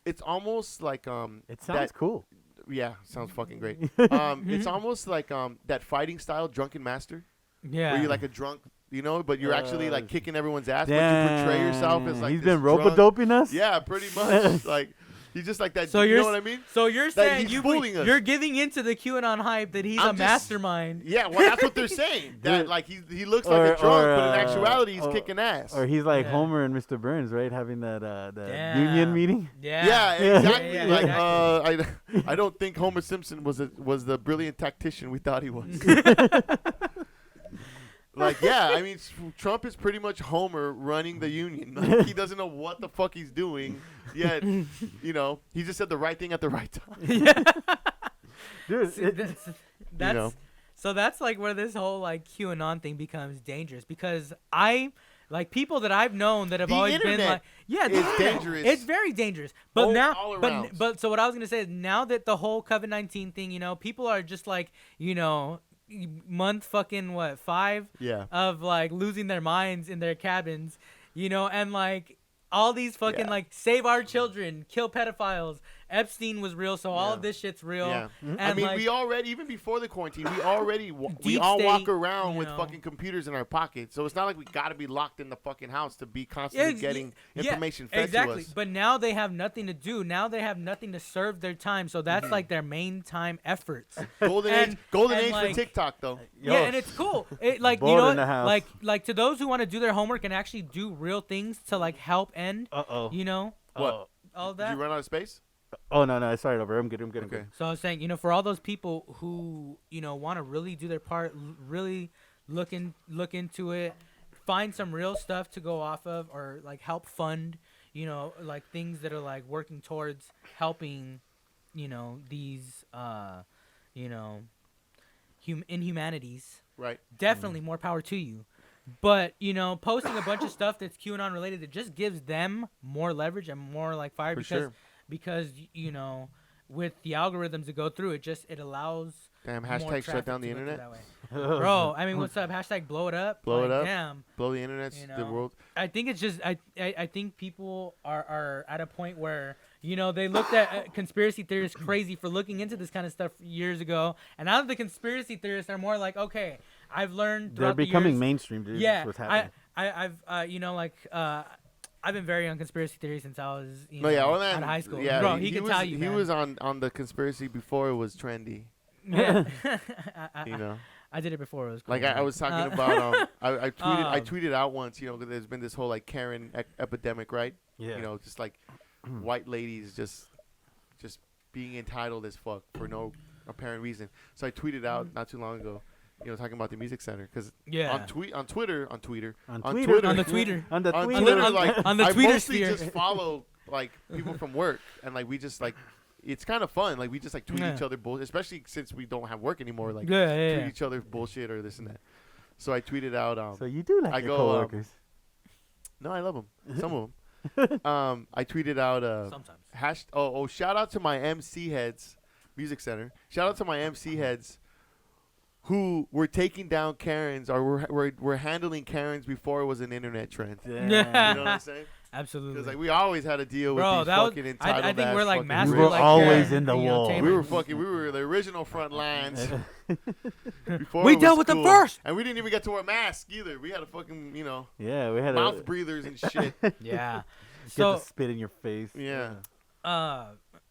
it's almost like It sounds cool. Yeah, sounds fucking great. It's almost like that fighting style, Drunken Master. Yeah. Where you're like a drunk, but you're actually like kicking everyone's ass, Damn. but you portray yourself as like he's this been drunk- rope-a-doping us. Yeah, pretty much. Like he's just like that. So you you're know what I mean? So you're That saying he's fooling us. you're giving into the QAnon hype that he's I'm a just- mastermind. Yeah, well, that's what they're saying. That like he looks like a drunk, but in actuality he's kicking ass. Or he's like Yeah. Homer and Mr. Burns, right? Having that Yeah. union meeting. Yeah, exactly. Yeah, like exactly. I don't think Homer Simpson was the brilliant tactician we thought he was. Like, yeah, I mean, Trump is pretty much Homer running the union. Like, he doesn't know what the fuck he's doing, yet, he just said the right thing at the right time. Dude, See, that's so that's like where this whole like QAnon thing becomes dangerous, because people that I've known that have The always been internet like, yeah, the is internet, dangerous. It's very dangerous. But all around. but so what I was gonna say is, now that the whole COVID-19 thing, people are just like, month fucking 5 Yeah. of like losing their minds in their cabins, and like all these fucking Yeah. like save our children, kill pedophiles. Epstein was real, so all of this shit's real. Yeah. And I mean, like, we already, even before the quarantine, we already, we Deep all walk state, around you with know. fucking computers in our pockets. So it's not like we got to be locked in the fucking house to be constantly getting information fed exactly. to us. But now they have nothing to do. Now they have nothing to serve their time. So that's like their main time efforts. Golden and age like, for TikTok, though. Yeah, and it's cool. It like you Bored know in the house. like to those who want to do their homework and actually do real things to like help end. You know What? all Did that. you run out of space? Oh no, sorry, over. I'm good. Okay. So I was saying, for all those people who, want to really do their part, really look into it, find some real stuff to go off of, or like help fund, like things that are like working towards helping, these, inhumanities. Right. Definitely more power to you. But, posting a bunch of stuff that's QAnon related, it just gives them more leverage and more like fire because with the algorithms that go through it allows Damn, more hashtag shut traffic down to the go through internet. that way. Bro, I mean, what's up? Hashtag blow it up. Blow it Like, up. Damn. Blow the internet, the world. I think it's just I think people are at a point where they looked at conspiracy theorists crazy for looking into this kind of stuff years ago, and now the conspiracy theorists are more like, okay, I've learned. They're becoming the years, mainstream, dude. yeah, That's what's happening. I've been very on conspiracy theory since I was out of high school. Yeah, bro, he can was, tell you. He man. was on the conspiracy before it was trendy. Yeah. I did it before it was cool. Like I was talking about, I tweeted out once, 'cause there's been this whole like Karen epidemic, right? Yeah. Just like white ladies just being entitled as fuck for no apparent reason. So I tweeted out not too long ago, talking about the music center, because on Twitter, like on the I Twitter mostly sphere. just follow like people from work, and like we just like. It's kind of fun. Like we just like tweet each other bullshit, especially since we don't have work anymore. Like tweet each other bullshit or this and that. So I tweeted out. So you do like your coworkers? No, I love them. Some of them. I tweeted out. Sometimes. Shout out to my MC heads, Music Center. Shout out to my MC heads, who were taking down Karens, or were handling Karens before it was an internet trend. Yeah. You know what I'm saying? Absolutely. Because like we always had to deal with these that was, fucking entitled. I think we're like fucking master. We were like, always in the wall. we were the original front lines. Before we it was dealt with them cool. first. And we didn't even get to wear masks either. We had a fucking, Yeah, we had mouth breathers and shit. Yeah. Get So to spit in your face. Yeah.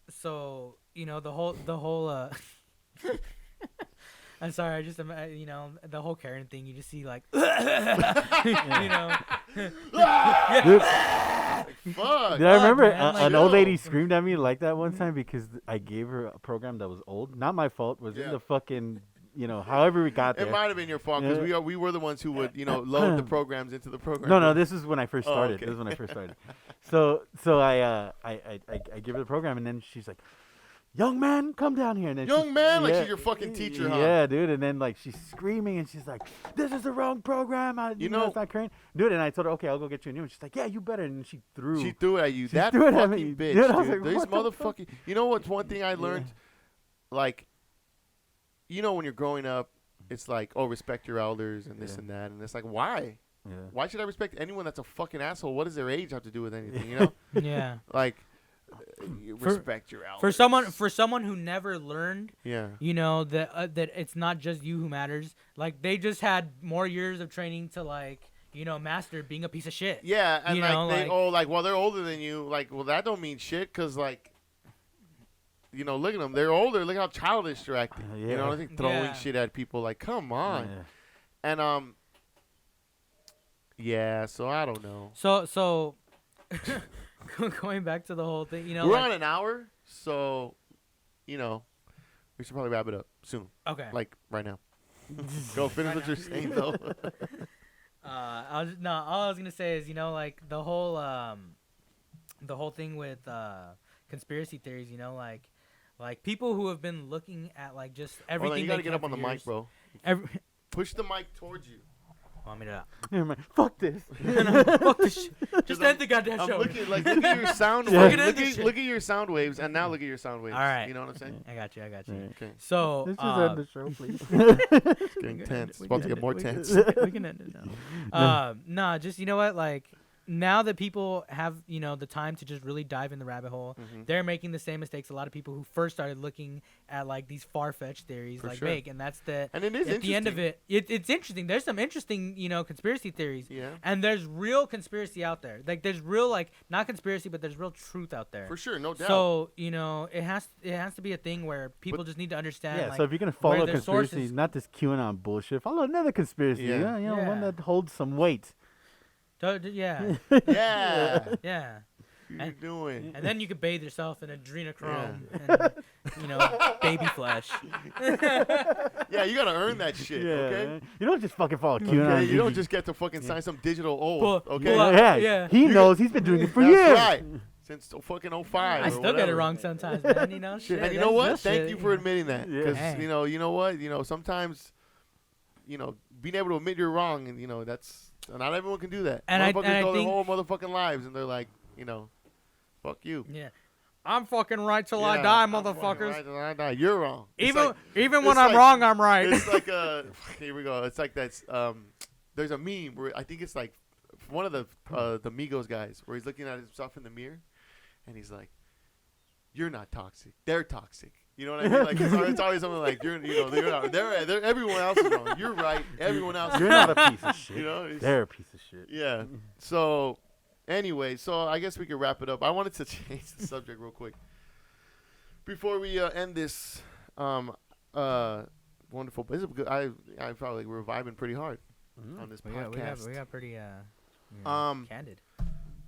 So the whole I'm sorry, I just the whole Karen thing. You just see like, Fuck. Did I remember man, like, an old lady screamed at me like that one time because I gave her a program that was old? Not my fault. Was in the fucking, however we got there. It might have been your fault because we were the ones who would, load the programs into the program. No, this is when I first started. Okay. This is when I first started. So I give her the program, and then she's like, "Young man, come down here." And then Young man, like she's your fucking teacher, huh? Yeah, dude. And then like she's screaming, and she's like, "This is the wrong program. It's not current." Dude, and I told her, "Okay, I'll go get you a new one." She's like, "Yeah, you better." And she threw it at you. That threw it at fucking me. bitch, Dude, I was dude. like, These what the motherfucking. You know what's one thing I learned? Like, when you're growing up, it's like, oh, respect your elders and this and that, and it's like, why? Yeah. Why should I respect anyone that's a fucking asshole? What does their age have to do with anything? Yeah. Like, respect your elders. For someone who never learned, Yeah. That it's not just you who matters. Like they just had more years of training to like master being a piece of shit. Yeah, and well, they're older than you. Like, well, that don't mean shit because like. Look at them. They're older. Look how childish they're acting. Yeah. I think throwing shit at people. Like, come on. Yeah. And yeah. So I don't know. So, going back to the whole thing, we're on an hour, so we should probably wrap it up soon. Okay. Like right now. Go finish what you're saying though. all I was gonna say is like the whole thing with conspiracy theories, like people who have been looking at like just everything. Hold on, you gotta get up on the mic, bro. Push the mic towards you. Want me to? Never mind. Fuck this. Fuck this shit. Just end the goddamn show. Look at your sound waves. Look at your sound waves, and now look at your sound waves. All right. You know what I'm saying? I got you. Okay. So Let's just end the show, please. It's getting tense. It's about to get more tense. We can end it now. Nah, just what, like now that people have, the time to just really dive in the rabbit hole, they're making the same mistakes a lot of people who first started looking at like these far-fetched theories make, and that's and it is at the end of it's interesting. There's some interesting, conspiracy theories, and there's real conspiracy out there. Like there's real not conspiracy, but there's real truth out there. For sure, no doubt. So it has to be a thing where people just need to understand. Yeah. So if you're gonna follow conspiracy, not this QAnon bullshit, follow another conspiracy. Yeah. One that holds some weight. Yeah. Yeah. What you doing? And then you could bathe yourself in adrenochrome and, baby flesh. Yeah, you gotta earn that shit, okay? You don't just fucking follow QAnon. Okay? You don't just get to fucking sign some digital oath, okay? Yeah. He knows. He's been doing it for years. That's right. Since fucking 05. I still get it wrong sometimes, man. Shit. And you know what? Thank you for admitting that. Yeah. Because, you know what? Sometimes, being able to admit you're wrong, and that's not everyone can do that. And motherfuckers I go their think whole motherfucking lives, and they're like, fuck you. Yeah. I'm fucking right till I die, motherfuckers. Right till I die. You're wrong. Even when I'm wrong, I'm right. It's like here we go. It's like that's there's a meme where I think it's like one of the Migos guys where he's looking at himself in the mirror, and he's like, "You're not toxic. They're toxic." You know what I mean? Like it's always something like they're not. They're everyone else is wrong. You're right. Everyone else. You're not a piece of shit. They're a piece of shit. Yeah. So. Anyway, so I guess we could wrap it up. I wanted to change the subject real quick before we end this wonderful. This is good. I probably we're vibing pretty hard on this podcast. We got pretty candid.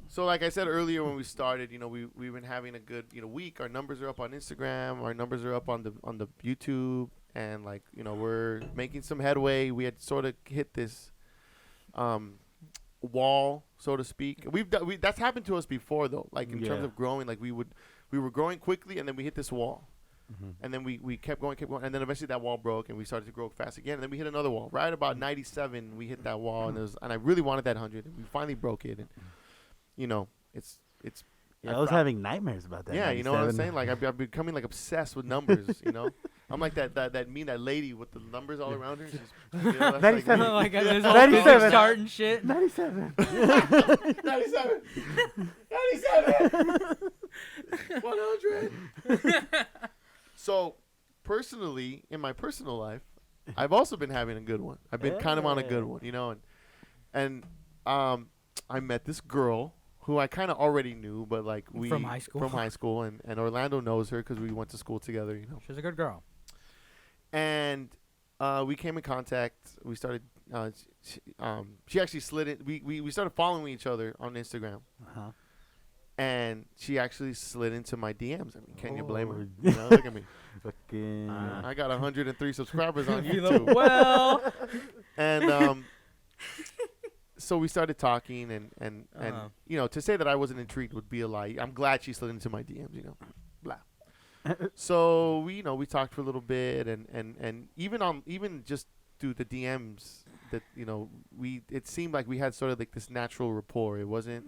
So like I said earlier when we started, we've been having a good week. Our numbers are up on Instagram. Our numbers are up on the YouTube, and we're making some headway. We had sort of hit this wall, so to speak. That's happened to us before though, in terms of growing. We were growing quickly, and then we hit this wall, and then we kept going, and then eventually that wall broke, and we started to grow fast again, and then we hit another wall. Right about 97 we hit that wall, and I really wanted that 100, and we finally broke it, and it's I was having nightmares about that. Yeah, you know what I'm saying? I've becoming obsessed with numbers, I'm like that lady with the numbers all around her. Just, 97. Like this 97. chart and shit. 97. 97. 100. So, personally, in my personal life, I've also been having a good one. I've been kind of on a good one, and I met this girl who I kind of already knew, but from high school, and Orlando knows her because we went to school together. She's a good girl. And we came in contact. We started. She actually slid in. We started following each other on Instagram. And she actually slid into my DMs. I mean, can you blame her? Look at me. I got 103 subscribers on YouTube. Well. And so we started talking, and to say that I wasn't intrigued would be a lie. I'm glad she slid into my DMs. Blah. So we talked for a little bit, and even just through the DMs that it seemed like we had sort of this natural rapport. It wasn't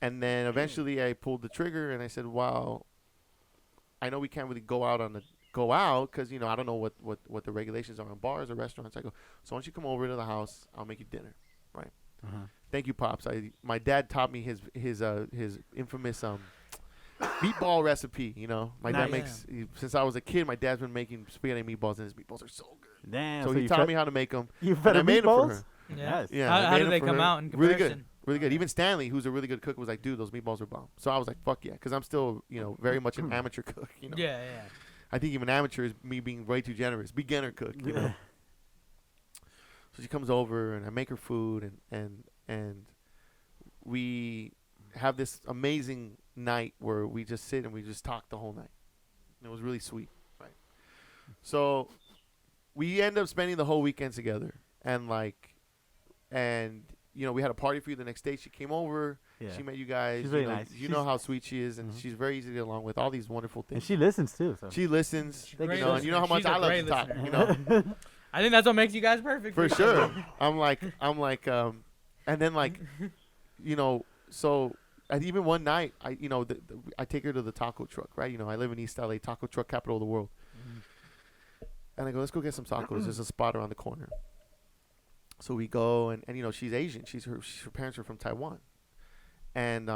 and then eventually I pulled the trigger and I said, "Wow, I know we can't really go out because I don't know what the regulations are on bars or restaurants." I go, "So why don't you come over to the house? I'll make you dinner, right?" Thank you, Pops. My dad taught me his infamous meatball recipe. My dad makes since I was a kid. My dad's been making spaghetti meatballs, and his meatballs are so good. Damn. So he taught me how to make them. You fed her I made them for meetballs? her. Yeah. Yeah. How do they come out in comparison? Really good. Even Stanley, who's a really good cook, was like, "Dude, those meatballs are bomb." So I was like, "Fuck yeah," because I'm still very much an amateur cook. Yeah. I think even amateur is me being way too generous. Beginner cook, So she comes over and I make her food and we have this amazing night where we just sit and we just talk the whole night. And it was really sweet, right? So we end up spending the whole weekend together, and we had a party for you the next day. She came over. Yeah. She met you guys. She's really nice. You know how sweet she is, and she's very easy to get along with. All these wonderful things. And she listens too. So. She listens. And you know how much She's I love to talk. I think that's what makes you guys perfect. For sure. I'm like, and then so even one night, I take her to the taco truck, right? I live in East LA, taco truck capital of the world. And I go, let's go get some tacos. There's a spot around the corner. So we go, and you know, she's Asian. Her parents are from Taiwan. And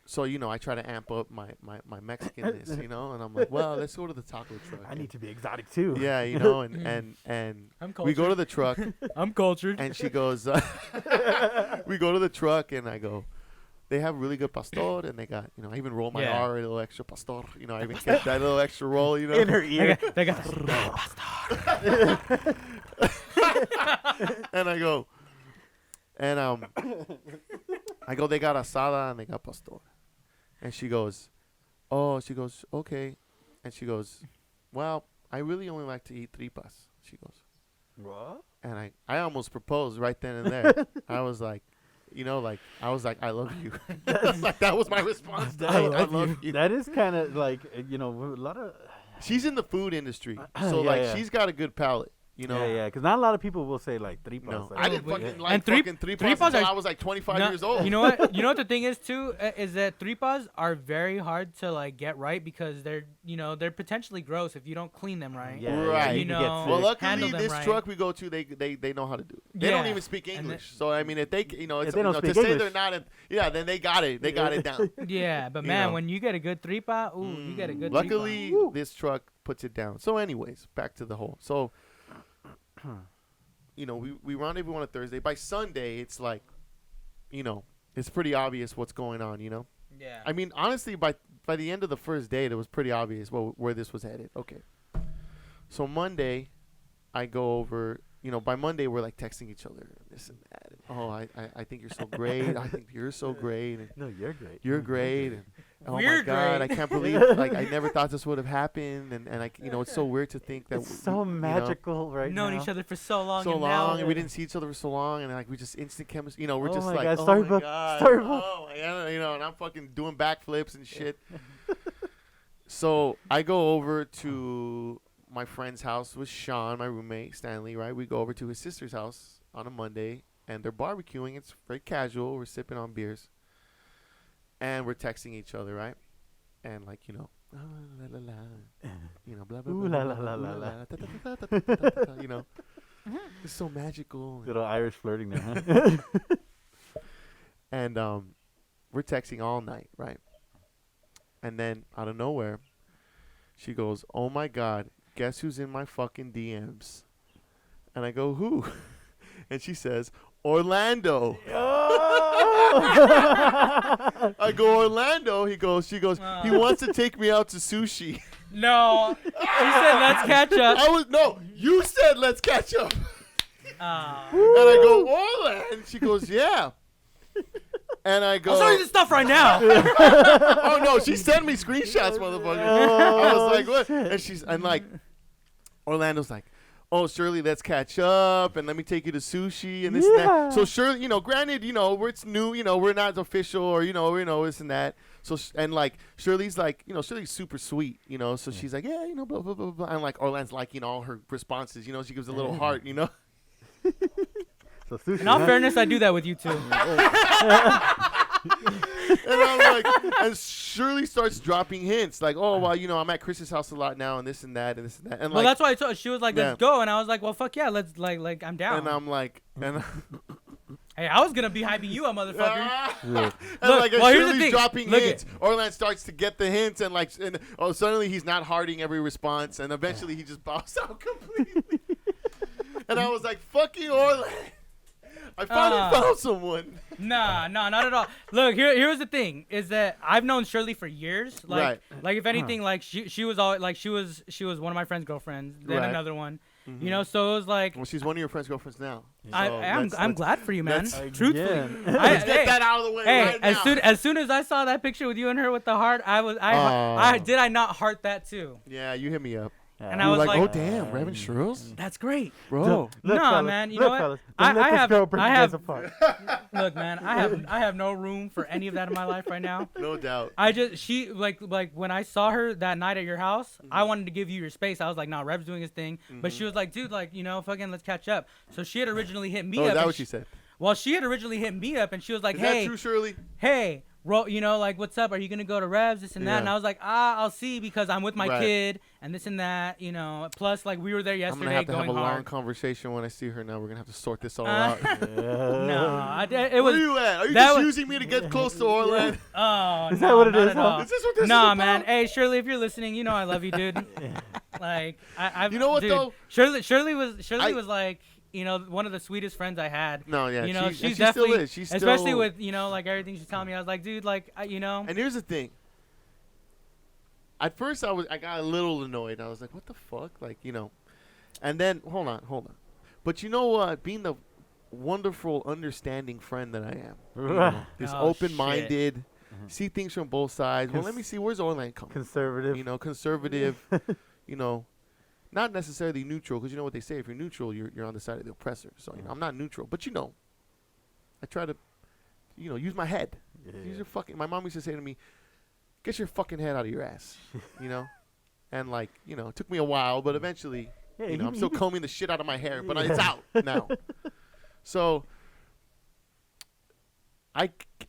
so, you know, I try to amp up my Mexicanness, you know, and I'm like, well, let's go to the taco truck. I need to be exotic too. Yeah, you know, and we go to the truck. I'm cultured. And she goes, we go to the truck, and I go, they have really good pastor, and they got, you know, I even roll my R a little extra pastor, you know, I even get that little extra roll, you know. In her ear. They got pastor. And I go, they got asada and they got pastor. And she goes, okay. And she goes, well, I really only like to eat tripas. She goes, What? and I almost proposed right then and there. I was like, you know, like, I I love you. Like, that was my response. I love you. That is kind of like, you know, a lot of. She's in the food industry, so she's got a good palate. You know, Yeah, because not a lot of people will say like tripas. no, like, I didn't fucking like And fucking tripas until I was like 25 years old. You know what? You know what the thing is too is that tripas are very hard to like get right because they're potentially gross if you don't clean them right. Yeah, Right. You you know, get Well, sick. luckily handle them this right. truck we go to, they know how to do it. They don't Yeah. even speak And English. So I mean, if they, you know, it's, If they you don't know, to speak say English. they're not, then they got it. They got it down. Yeah, but You man, know. when you get a good tripa, you get a good. Luckily, tripa. this truck puts it down. So, anyways, back to the whole. So, you know, we rendezvous on a Thursday. By Sunday, it's like, you know, it's pretty obvious what's going on. You know, Yeah. I mean, honestly, by the end of the first date, it was pretty obvious where this was headed. Okay. So Monday, I go over. You know, by Monday we're like texting each other, this and that. And, I think you're so great. I think you're so great. And No, you're great. you're great. And oh We're my God, great. I can't believe like I never thought this would have happened. And I, you know, it's so weird to think that It's so magical right Known now. each other for so long. so and long, now, and we didn't see each other for so long, and like we just instant chemistry. You know, we're Oh just my like, God, oh storybook, my God, storybook. oh my God, you know, and I'm fucking doing backflips and shit. So I go over to my friend's house with Sean, my roommate Stanley. Right, we go over to his sister's house on a Monday, and they're barbecuing. It's very casual. We're sipping on beers, and we're texting each other, right? And like, you know, oh, la, la, la, you know, blah blah Ooh, blah, la, blah, la, blah, la, blah, la. ta, ta, ta, ta, ta, ta, ta, ta, ta, you know, it's so magical. Little Irish flirting there, huh? And we're texting all night, right? And then out of nowhere, she goes, "Oh my God, guess who's in my fucking DMs?" And I go, "Who?" And she says, "Orlando." I go, "Orlando." She goes, "He wants to take me out to sushi." No, he said let's catch up. You said let's catch up. And I go, "Orlando." And she goes, "Yeah." And I go, I'll show you the stuff right now. "Oh no," she sent me screenshots, motherfucker. I was like, "What?" And like, Orlando's like, "Oh, Shirley, let's catch up, and let me take you to sushi and this and that." So Shirley, you know, granted, you know, it's new, you know, we're not official, or you know, this and that. So and like Shirley's like, you know, Shirley's super sweet, you know. So she's like, "Yeah, you know, blah blah blah blah," and like Orlando's liking all her responses, you know. She gives a little heart, you know. So sushi, In all huh? fairness, I do that with you too. And I'm like, and Shirley starts dropping hints like, "Oh, well, you know, I'm at Chris's house a lot now, and this and that, and this and that." And Well, like, that's why I told. She was like, "Let's go," and I was like, "Well, fuck yeah, let's like I'm down." and I'm like, and Hey, I was gonna be hyping you up, motherfucker. and Look, like as well, here's the Shirley's thing. dropping Look hints, Orlando starts to get the hints, and like, and suddenly he's not hearting every response, and eventually he just bows out completely. And I was like, "Fucking Orlando, I finally found someone." Nah, not at all. Look, here's the thing: is that I've known Shirley for years. Like, Right. if anything, like she was always like she was one of my friend's girlfriends, then Right. another one. You know, so it was like Well, she's one of your friend's girlfriends now. So I'm glad for you, man. let's- Truthfully, Yeah. Let's get that out of the way right now. as soon as I saw that picture with you and her with the heart, I did I not heart that too? Yeah, you hit me up. And You I were was like, like, "Oh damn, Reverend Shrills, That's great. bro." Look, Nah, fellas, man, you look, know what? fellas, don't let this girl break you guys apart. Look, man, I have no room for any of that in my life right now. No doubt. She like when I saw her that night at your house, I wanted to give you your space. I was like, "Nah, Rev's doing his thing," but she was like, "Dude, like, you know, fucking let's catch up." So she had originally hit me Oh, up. is that and what she said? Well, she had originally hit me up, and she was like, Is "Hey, that true, Shirley? hey, you know, like, what's up? Are you gonna go to Revs? This and that. Yeah. And I was like, I'll see because I'm with my Right. kid and this and that. You know, plus like we were there I'm yesterday gonna have to have going a long hard. conversation when I see her. Now we're gonna have to sort this all out. No, it Where was. are you at? Are you that just was- using me to get close to Orland? Oh, Is no, that what it not is, at huh? all. Is this what this is Nah, about? man. Hey, Shirley, if you're listening, you know I love you, dude. Like, I've. You know what, dude, though? Shirley was I- like, you know, one of the sweetest friends I had. No, yeah, You know, she she's still definitely, is. She's especially still- with, you know, like everything she's telling me. I was like, dude, like, you know. And here's the thing. At first, I got a little annoyed. I was like, "What the fuck?" Like, you know. And then, hold on. But you know what? Being the wonderful, understanding friend that I am, you know, this Oh, open-minded, see things from both sides. Well, let me see where's Orland coming. Conservative. You know, conservative. You know, not necessarily neutral, because you know what they say: if you're neutral, you're on the side of the oppressor. So you know, I'm not neutral, but you know, I try to, you know, use my head. Use your fucking. My mom used to say to me, "Get your fucking head out of your ass," you know, and like, you know, it took me a while, but eventually, Yeah, you know, I'm he- still he- combing the shit out of my hair, but it's Yeah. out now. So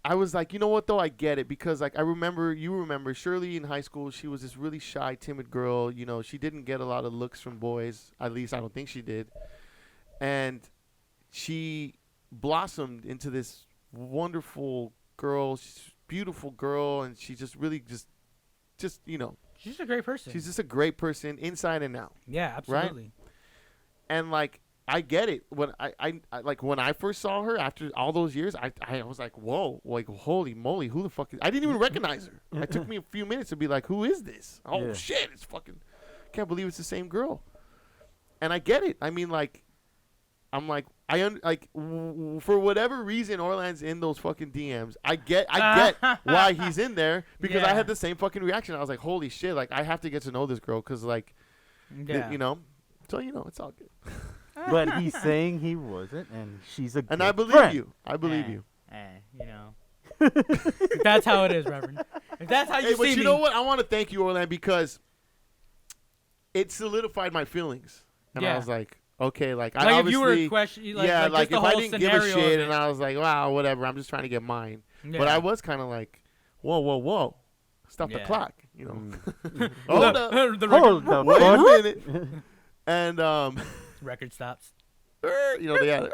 I was like, you know what though, I get it, because like you remember Shirley in high school, she was this really shy, timid girl. You know, she didn't get a lot of looks from boys. At least I don't think she did. And she blossomed into this wonderful girl, beautiful girl, and she just really just you know, She's a great person. she's just a great person inside and out. yeah, absolutely. And like, I get it. When I like when I first saw her after all those years, I was like, whoa, like holy moly, who the fuck is? I didn't even recognize her. It took me a few minutes to be like, who is this? Oh Yeah. shit, it's fucking. Can't believe it's the same girl. And I get it. I mean, like, I'm like, for whatever reason, Orland's in those fucking DMs. I get why he's in there, because I Yeah. had the same fucking reaction. I was like, holy shit, like I have to get to know this girl, because like, Yeah. you know, so you know, it's all good. But he's saying he wasn't, and she's a And good I believe friend. you. I believe Eh, you. you know. If that's how it is, Reverend. If that's how you Hey, but see you me. know what? I want to thank you, Orland, because it solidified my feelings. And I Yeah. was like, okay, like Like I if you obviously, were questioning, like, yeah, like, like just if the I whole didn't give a scenario shit of and it. I was like, wow, whatever, I'm just trying to get mine. Yeah. But I was kind of like, whoa, stop the Yeah. clock, you know. Mm. Hold up, the Hold record, the wait a fuck. minute. And record stops. you know, they had,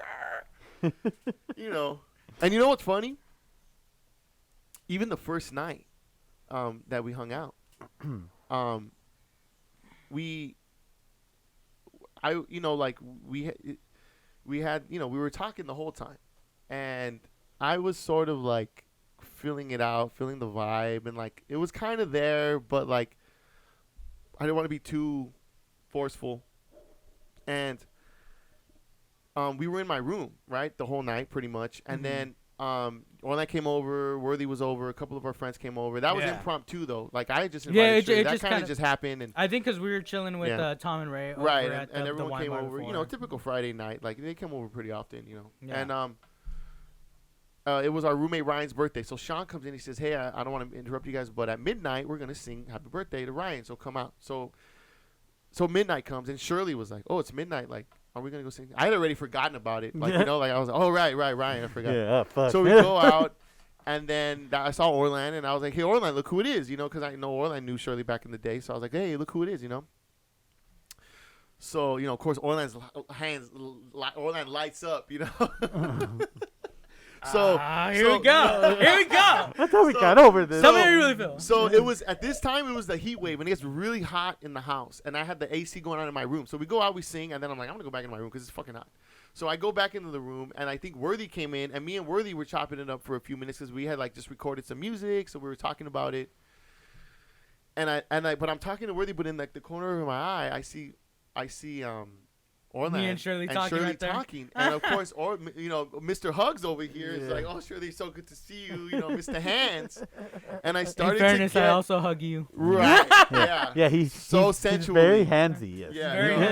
you know, and you know what's funny? Even the first night that we hung out, we had, you know, we were talking the whole time, and I was sort of like feeling it out, feeling the vibe, and like it was kind of there, but like I didn't want to be too forceful, and we were in my room, right, the whole night pretty much, and then Orland came over, Worthy was over, a couple of our friends came over. That was Yeah. impromptu though. Like I just Yeah, invited it Shirley. just That kind of kinda- just happened, and I think because we were chilling with Yeah. Tom and Ray over right, at and the everyone wine came bar over. You before. know, typical Friday night. Like they come over pretty often, you know. Yeah. And it was our roommate Ryan's birthday. So Sean comes in. He says, "Hey, I don't want to interrupt you guys, but at midnight we're gonna sing Happy Birthday to Ryan. So come out." So midnight comes, and Shirley was like, "Oh, it's midnight. Like, are we gonna go sing?" I had already forgotten about it. Like, you know, like I was like, "Oh, right, Ryan, I forgot." Yeah, fuck. So we go out, and then I saw Orland, and I was like, "Hey, Orland, look who it is," you know, because I know Orland knew Shirley back in the day. So I was like, "Hey, look who it is," you know. So, you know, of course, Orland lights up, you know. So Here we go. Here we go. I thought we got over this. Tell me how you really feel. So it was at this time, it was the heat wave, and it gets really hot in the house, and I had the AC going on in my room. So we go out, we sing, and then I'm like, I'm gonna go back in my room because it's fucking hot. So I go back into the room, and I think Worthy came in, and me and Worthy were chopping it up for a few minutes because we had like just recorded some music, so we were talking about it. But I'm talking to Worthy, but in like the corner of my eye, I see Orland Me and Shirley talking right there. talking. And of course, you know, Mr. Hugs over here is like, "Oh, Shirley, so good to see you," you know, Mr. Hands. And I started In fairness, to get I also hug you. right, yeah, Yeah, he's So he's sensually. very handsy. Yes. yeah, Very you know,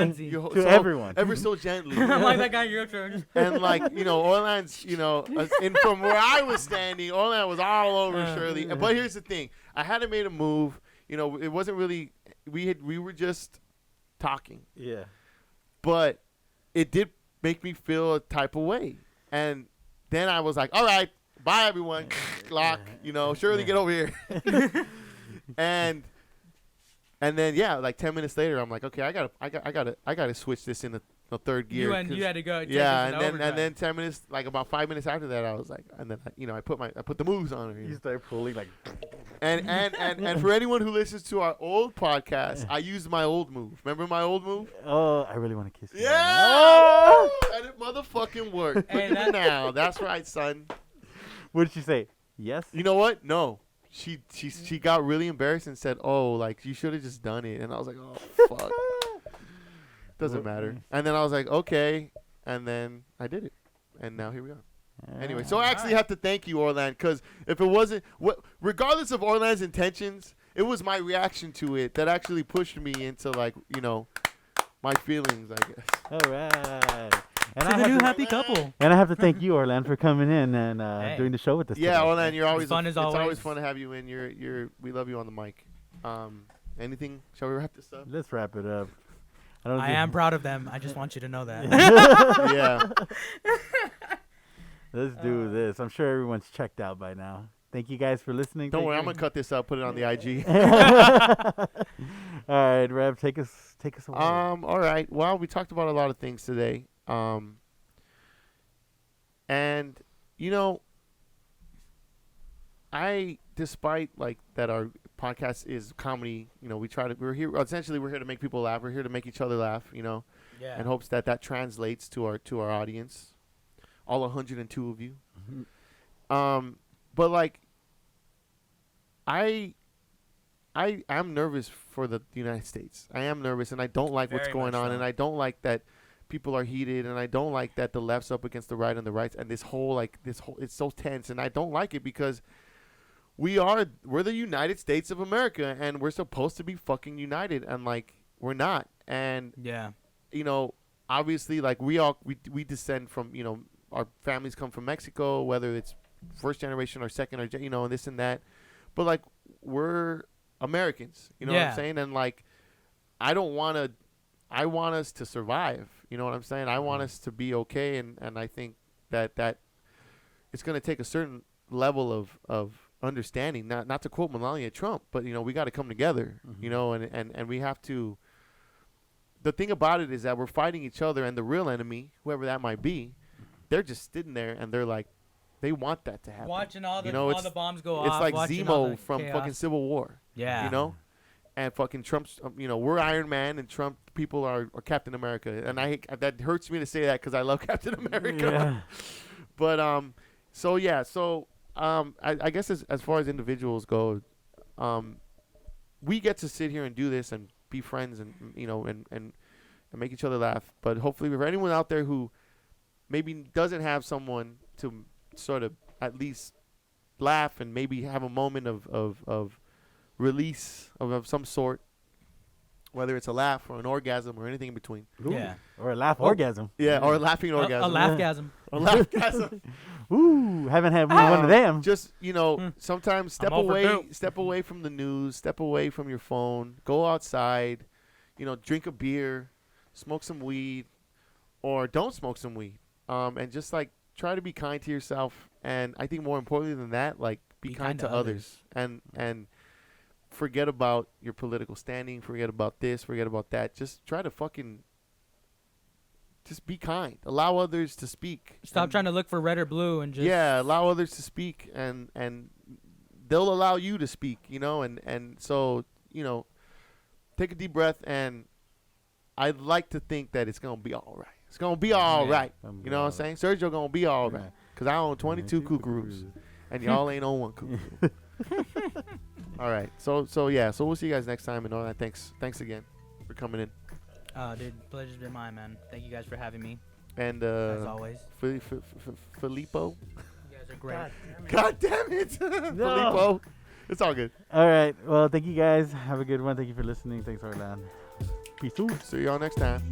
handsy. To so everyone. ever so gently. I'm like that guy in your church. And like, you know, Orland's, you know, and from where I was standing, Orland was all over Shirley. But here's the thing: I hadn't made a move. You know, it wasn't really. We were just talking, Yeah. but it did make me feel a type of way. And then I was like, all right, bye everyone. Lock. Shirley, get over here. And then like 10 minutes later, I'm like, okay, I gotta switch this into the third gear. You had to go. Yeah, and then 10 minutes, like about 5 minutes after that, I was like, and then I put the moves on her. You start pulling like. And for anyone who listens to our old podcast, I used my old move. Remember my old move? Oh, I really want to kiss you. Yeah, oh! And it motherfucking worked. Hey, Look at it now. That's right, son. What did she say? Yes. You know what? No. She got really embarrassed and said, "Oh, like you should have just done it." And I was like, "Oh, fuck." Doesn't matter. And then I was like, "Okay," and then I did it, and now here we are. Anyway, so I actually have to thank you, Orlan, because if it wasn't, regardless of Orlan's intentions, it was my reaction to it that actually pushed me into my feelings, I guess. All right. And to the new happy couple. And I have to thank you, Orlan, for coming in and doing the show with us. Yeah, today. Orlan, you're always fun. It's always fun to have you in. We love you on the mic. Anything? Shall we wrap this up? Let's wrap it up. I am proud of them. I just want you to know that. Yeah. Let's do this. I'm sure everyone's checked out by now. Thank you guys for listening. Don't worry, I'm gonna cut this up, put it on the IG. All right, Rev, take us away. All right. Well, we talked about a lot of things today. And despite like that our podcast is comedy, we're here to make people laugh. We're here to make each other laugh, Yeah. in hopes that translates to our audience, all 102 of you. Mm-hmm. But like I'm nervous for the United States. I am nervous, and I don't like what's Very going much on, so. and I don't like that people are heated, and I don't like that the left's up against the right and the rights, and this whole it's so tense, and I don't like it because we're the United States of America, and we're supposed to be fucking united, and like we're not, and Yeah. obviously like we descend from our families come from Mexico, whether it's first generation or second or and this and that, but like we're Americans, you know what I'm saying, and like I want us to survive, you know what I'm saying, I want us to be okay, and I think that it's going to take a certain level of understanding, not to quote Melania Trump, but we got to come together, and we have to. The thing about it is that we're fighting each other, and the real enemy, whoever that might be, they're just sitting there and they're like, they want that to happen. Watching all the it's bombs go off. It's like watching all Zemo the from chaos. fucking Civil War. Yeah. And fucking Trump's, we're Iron Man, and Trump people are Captain America, and that hurts me to say that because I love Captain America. Yeah. But I guess as far as individuals go, we get to sit here and do this and be friends and and make each other laugh. But hopefully, for anyone out there who maybe doesn't have someone to sort of at least laugh and maybe have a moment of release of some sort, whether it's a laugh or an orgasm or anything in between. Yeah. Or a laugh orgasm. Yeah, or a laughing A orgasm. laughgasm. A laughgasm. Ooh, haven't had one of them. Just sometimes step I'm away overdue. from the news, step away from your phone, go outside, drink a beer, smoke some weed, or don't smoke some weed, and just like try to be kind to yourself, and I think more importantly than that, like be kind to others, and forget about your political standing, forget about this, forget about that. Just try to just be kind. Allow others to speak. Stop trying to look for red or blue and just. Yeah, allow others to speak, and they'll allow you to speak. And so take a deep breath, and I'd like to think that it's gonna be all right. It's gonna be all right. You know what I'm saying? Sergio gonna be all right. Cause I own 22 kookaroos, and y'all ain't on one kookaroo. All right. So we'll see you guys next time, and all that. Thanks again for coming in. Dude, pleasure's been mine, man. Thank you guys for having me. And As always. Filippo. You guys are great. God damn it. Filippo. It's all good. All right. Well, thank you guys. Have a good one. Thank you for listening. Thanks, Orlan. Peace out. See y'all next time.